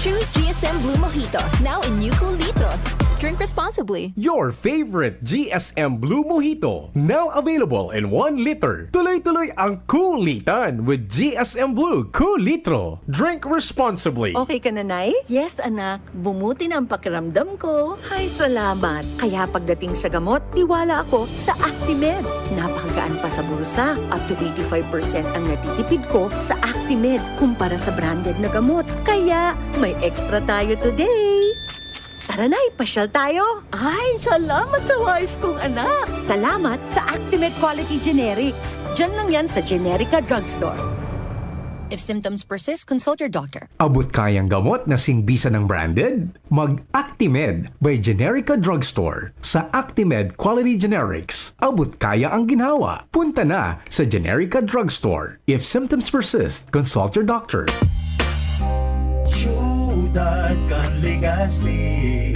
Choose GSM Blue Mojito, now in new Cool Litro. Drink responsibly. Your favorite GSM Blue Mojito, now available in 1 liter. Tuloy-tuloy ang kulitan with GSM Blue Cool Litro. Drink responsibly. Okay ka na, Nay? Yes, anak. Bumuti na ang pakiramdam ko. Ay, salamat. Kaya pagdating sa gamot, tiwala ako sa Actimed. Napakagaan pa sa bulsa. Up to 85% ang natitipid ko sa Actimed kumpara sa branded na gamot. Kaya may extra tayo today. Tara na, ipasyal tayo. Ay, salamat sa wise kong anak. Salamat sa Actimed Quality Generics. Diyan lang yan sa Generica Drugstore. If symptoms persist, consult your doctor. Abot kayang gamot na singbisa ng branded? Mag-Actimed by Generica Drugstore. Sa Actimed Quality Generics, abot kaya ang ginhawa. Punta na sa Generica Drugstore. If symptoms persist, consult your doctor. Syudad kan Legazpi,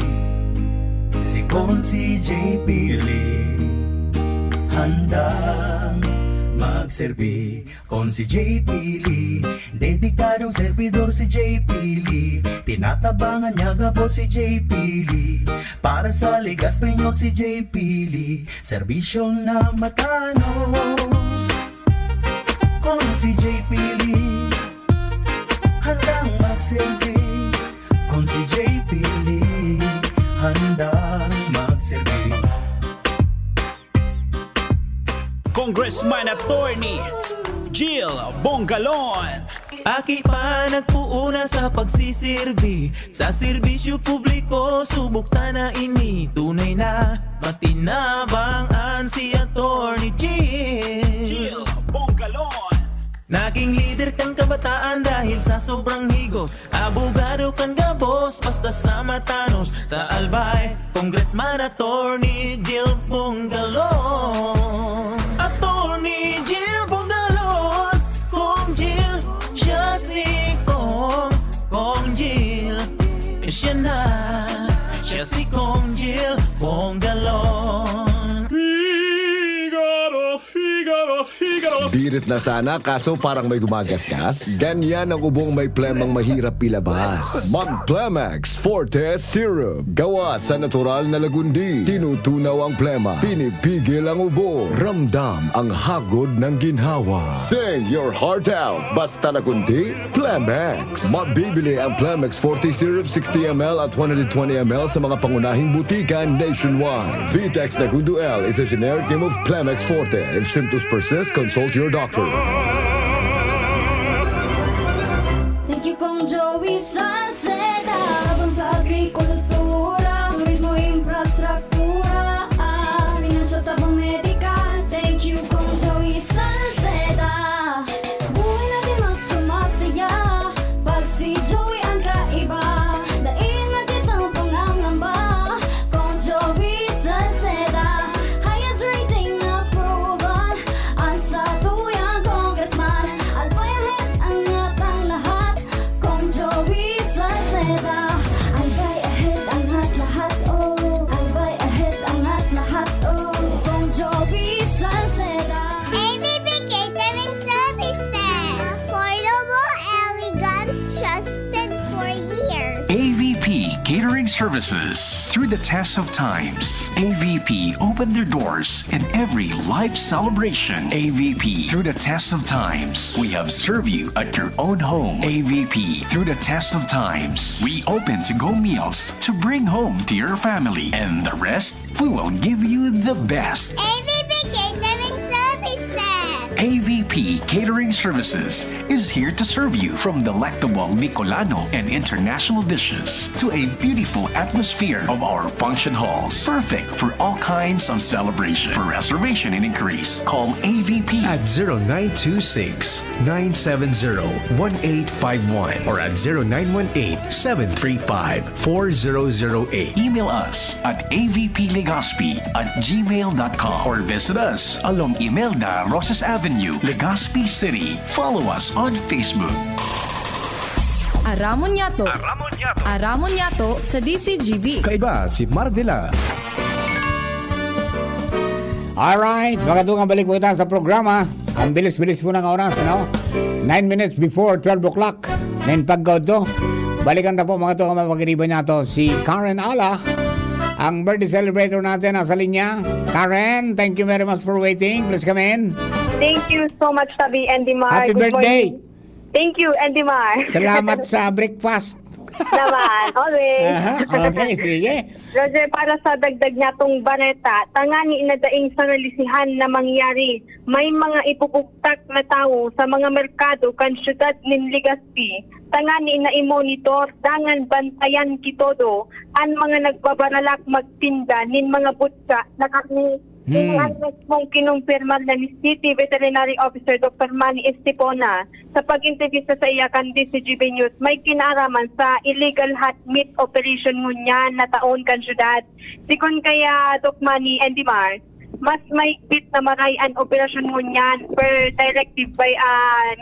si Konsi JP Lee, handang magserbi. Konsi JP Lee, dedikadong servidor si JP Lee, tinatabangan niya gabo si JP Lee, para sa Legazpi nyo si JP Lee, serbisyong na matanos. Konsi JP Lee, handang magserbi. Kung si JP Lee, handang magserbi. Congressman Attorney Jill Bongalon. Aki pa nagpuuna sa pagsisirbi sa serbisyo publiko, subukta na ini tunay na matinabangan si Attorney Jill Bongalon. Naging leader kang kabataan dahil sa sobrang higos, abogado kang gabos basta sa matanos. Sa Albay, Congressman Attorney Jill Bongalon. Attorney Jill Bongalon, Kong Jill, siya si Kong Jill, siya na, siya si Kong Jill Bongalon. Birit na sana kaso parang may gumagasgas. Ganyan ang ubong may plemang mahirap ilabas. Mag-Plemex Forte Syrup. Gawa sa natural na lagundi. Tinutunaw ang plema. Pinipigil ang ubo. Ramdam ang hagod ng ginhawa. Sing your heart out. Basta lagundi, Plemex. Mabibili ang Plemex Forte Syrup 60ml at 120ml sa mga pangunahing butikan nationwide. Vitex Nagundo L is a generic name of Plemex Forte. If symptoms persist, consult your doctor. Thank you, Kong Joey Sunset. Habang sa agrikultura, turismo, infrastruktura, financial, tabang medical. Thank you, Kong Joey Sunset. Buhay natin mas sumasaya pag si Joey ang kaiba. Daig natin ang pangangamba. Kong Joey Sunset, highest rating approval. Ang sa tuyang congressman, Albay ang lahat. Kong Joey Sunset. services. Through the test of times, AVP opened their doors in every life celebration. AVP, through the test of times, we have served you at your own home. AVP, through the test of times, we open to-go meals to bring home to your family. And the rest, we will give you the best. AVP Catering Services! AVP Catering Services is here to serve you from delectable Bicolano and international dishes to a beautiful atmosphere of our function halls. Perfect for all kinds of celebration. For reservation and inquiries, call AVP At 0926-970-1851 or at 0918-735-4008. Email us at avplegazpi@gmail.com or visit us along Imelda Rosas Avenue, Legazpi City. Follow us on Facebook. Aramon Yato. Aramon Yato sa DCGB. Kaiba si Mardela. Alright, magandang balik po tayo sa programa. Ang bilis-bilis po ng oras, ano? 9 minutes before 12 o'clock. Ngayon paggaw to. Balikan na po mga to, mapagiriban niya to. Si Karen Ala, ang birthday celebrator natin, nasa linya. Karen, thank you very much for waiting. Please come in. Thank you so much, Tabi Andy Mar. Happy Good birthday. morning. Thank you, Andy Mar. Salamat sa breakfast. Naman, always. Okay, sige. Roger, para sa dagdag niya tong bareta, tangani inadaing sa nalisihan na mangyari. May mga ipupuktak na tao sa mga merkado kan syudad nin Legazpi. Tangani na i-monitor, dangan bantayan kitodo, ang mga nagbabaralak magtinda nin mga butsa na karni. Mong kinumpirma na ni City Veterinary Officer Dr. Manny Estipona sa pag-interview sa iyakan DCGB News, may kinaraman sa illegal hot meat operation ngunyan na taon kan syudad. Sikon kaya Doc Manny and Dimar, mas may bit na marayan operasyon ngunyan per directive by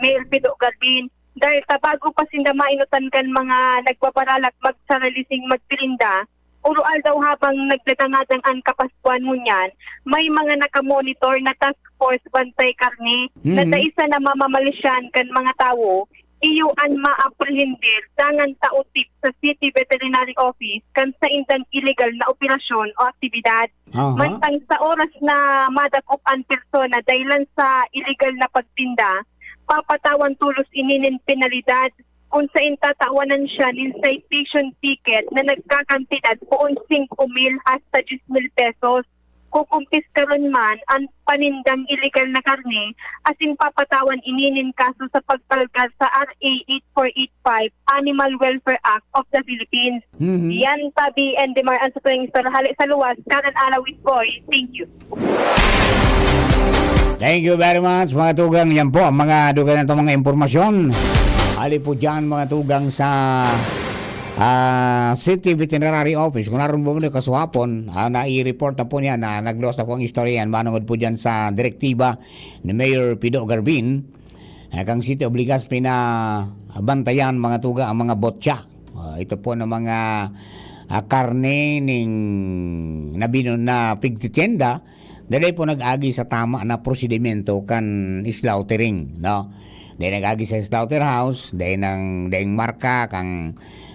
Mayor Pido Garbin. Dahil sa bago pa sinda mainutan kan mga nagpaparalak magsaralising magtirinda, urual daw habang nagdadangadang ang kapaskuan ngunyan, may mga nakamonitor na task force bantay karne na isa na mamamalisyan kan mga tao, iyuan maaprehendir dangan tautip sa City Veterinary Office kan sa indang illegal na operasyon o aktibidad. Mantang sa oras na madakop ang persona dahilan sa illegal na pagtinda, papatawan tulos ininin penalidad kung sa intatawanan siya ng citation ticket na nagkakantidad poon 5,000 hasta 10,000 pesos. Kukumpis karon man ang panindang illegal na karne asin papatawan ininin kaso sa pagpalgar sa RA 8485 Animal Welfare Act of the Philippines. Yan Tabi and Demar ang sa tuwing hali sa luwas. Karen Ala with Boy. Thank you. Thank you very much mga tugang. Yan po ang mga dugang na mga impormasyon. Ali po dyan mga tugang sa City Veterinary Office. Kung naroon po muna kasuhapon, nai-report na po niya na nag-loss na po ang istorya yan. Manungod po dyan sa direktiba ni Mayor Pido Garbin. Kang City of Legazpi na bantayan mga tugang ang mga botya. Ito po ng mga karne ning nabinon na pigtitienda. Dahil po nag-agi sa tama na prosedimento kan slaughtering, no? Dahil nag-agi sa slaughterhouse, dahil marka,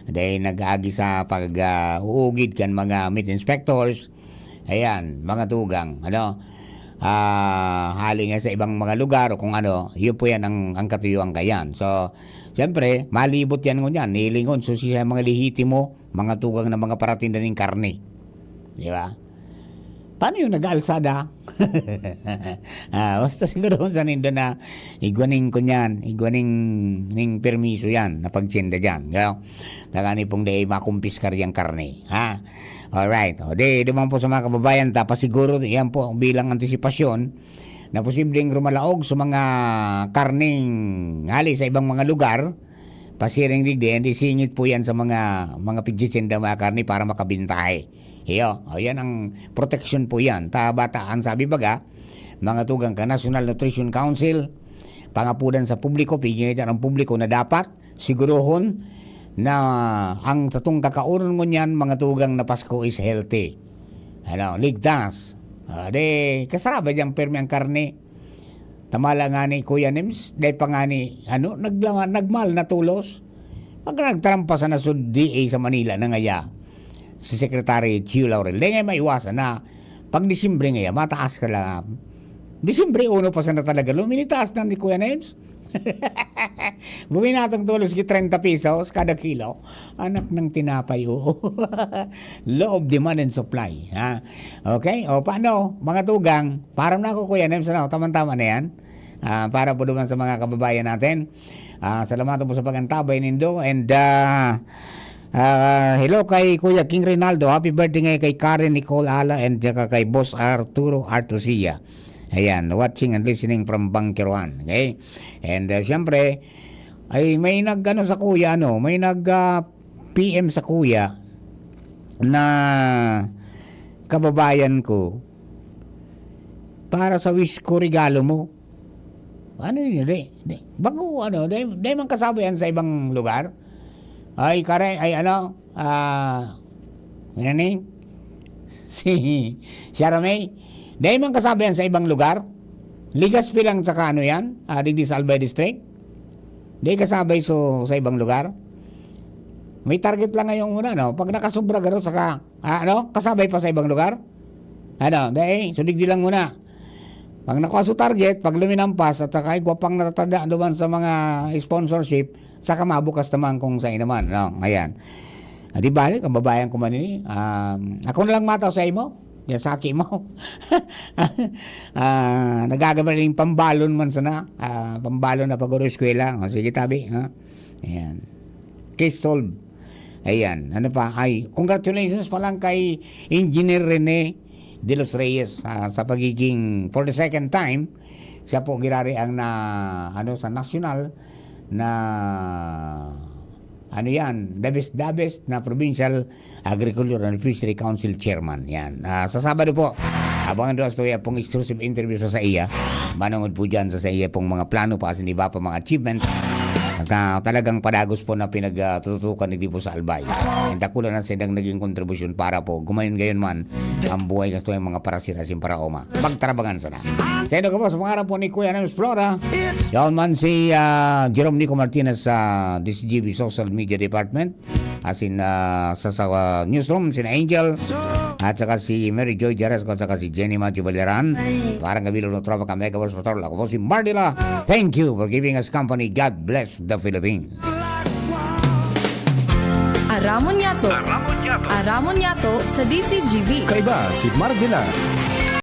dahil nag-agi sa pag-uugid kan mga meat inspectors. Ayan, mga tugang, ano? Hali nga sa ibang mga lugar o kung ano, yun po yan ang katuyuan kayan. So, siyempre, malibot yan ngunyan, nilingon, so siya mga lehitimo, mga tugang na mga paratinda ng karne. Di ba? Paano yung nag-aalsada? Basta siguro sa nindo na igwaning ko yan, igwaning permiso yan na pagtsinda dyan. Tagani pong di makumpis karyang karne. Alright. Di man po sa mga kababayan, tapos siguro yan po bilang antisipasyon na posibleng rumalaog sa mga karning hali sa ibang mga lugar, pasiring digdi, singit po yan sa mga pigtsinda mga karne para makabintahe. Yan ang protection po yan. Tabataan sabi baga, mga tugang ka National Nutrition Council, pangapudan sa publiko, pigyan ang publiko na dapat siguruhon na ang tatong kakauron mo niyan, mga tugang na Pasko is healthy. Ligtas. Kasaraba diyang permi ang karne. Tamala nga ni Kuya Nims, dahil pa nga ni, nagmal na tulos. Pag nagtrampa sa nasud DA sa Manila na ngaya, si Secretary Chio Laurel. Di nga maiwasan na pag Disyembre ngayon, mataas ka lang. Disyembre 1 pa sana talaga. Luminitaas na ni Kuya Nems. Buminatang tulos ki 30 pesos kada kilo. Anak ng tinapay, oo. Law of demand and supply. Ha? Okay? O paano? Mga tugang, parang na ako Kuya Nems, tama-tama na yan. Para po naman sa mga kababayan natin. Salamat po sa pagantabay nindo. And hello kay Kuya King Rinaldo. Happy birthday ngayon kay Karen Nicole Ala and kay Boss Arturo Artosia. Ayan, watching and listening from Bangkiruan. Okay? And siyempre, ay may nag-ano sa kuya, may nag-PM sa kuya na kababayan ko para sa wish ko regalo mo. Ano yun? Bago, di man kasama yan sa ibang lugar. Ay, Karen, ay si Sharamay, dahil man kasabi yan sa ibang lugar, Ligaspi lang sa ano yan, digdi sa Albay District. Di kasabay sa ibang lugar. May target lang ngayong una, pag nakasubra garo sa kasabay pa sa ibang lugar. So digdi lang muna. Pag nakuha sa target, pag luminampas at saka gwapang natatanda naman sa mga sponsorship, saka mabukas naman kung sa naman. Ayan. Di balik, ang babayan ko man ini. Ako na lang mataw sa imo. Yan saki mo. Nagagamaling pambalon man sana. Pambalon na pag-uro eskwela. Sige tabi. Ayan. Case solved. Ayan. Ano pa? Congratulations pa lang kay Engineer Rene de los Reyes sa pagiging, for the second time, siya po girari ang sa national na the best na Provincial Agriculture and Fishery Council Chairman. Yan. Sa Sabado po, abangan doon sa pong exclusive interview sa iya. Manungod po dyan sa iya pong mga plano pa, sin iba pa mga achievements. At talagang padagos po na pinagtututukan ni po sa Albay. And ako lang na silang naging kontribusyon para po gumayon gayon man ang buhay kasto yung mga parasirasin para oma. Pagtrabangan sana. Sa ino ka po, sa mga po ni Kuya Nems Flora, yaon man si Jerome Nico Martinez sa DCGB Social Media Department, as in sa newsroom, si Angel, at saka si Mary Joy Jerez, at saka si Jenny Macho Baleran. Parang kabilo ng tropa kami, Megawars Patrol. Ako po si Mardila. Thank you for giving us company. God bless the Philippines. Aramon Yato sa DCGB. Kaiba si Mardila.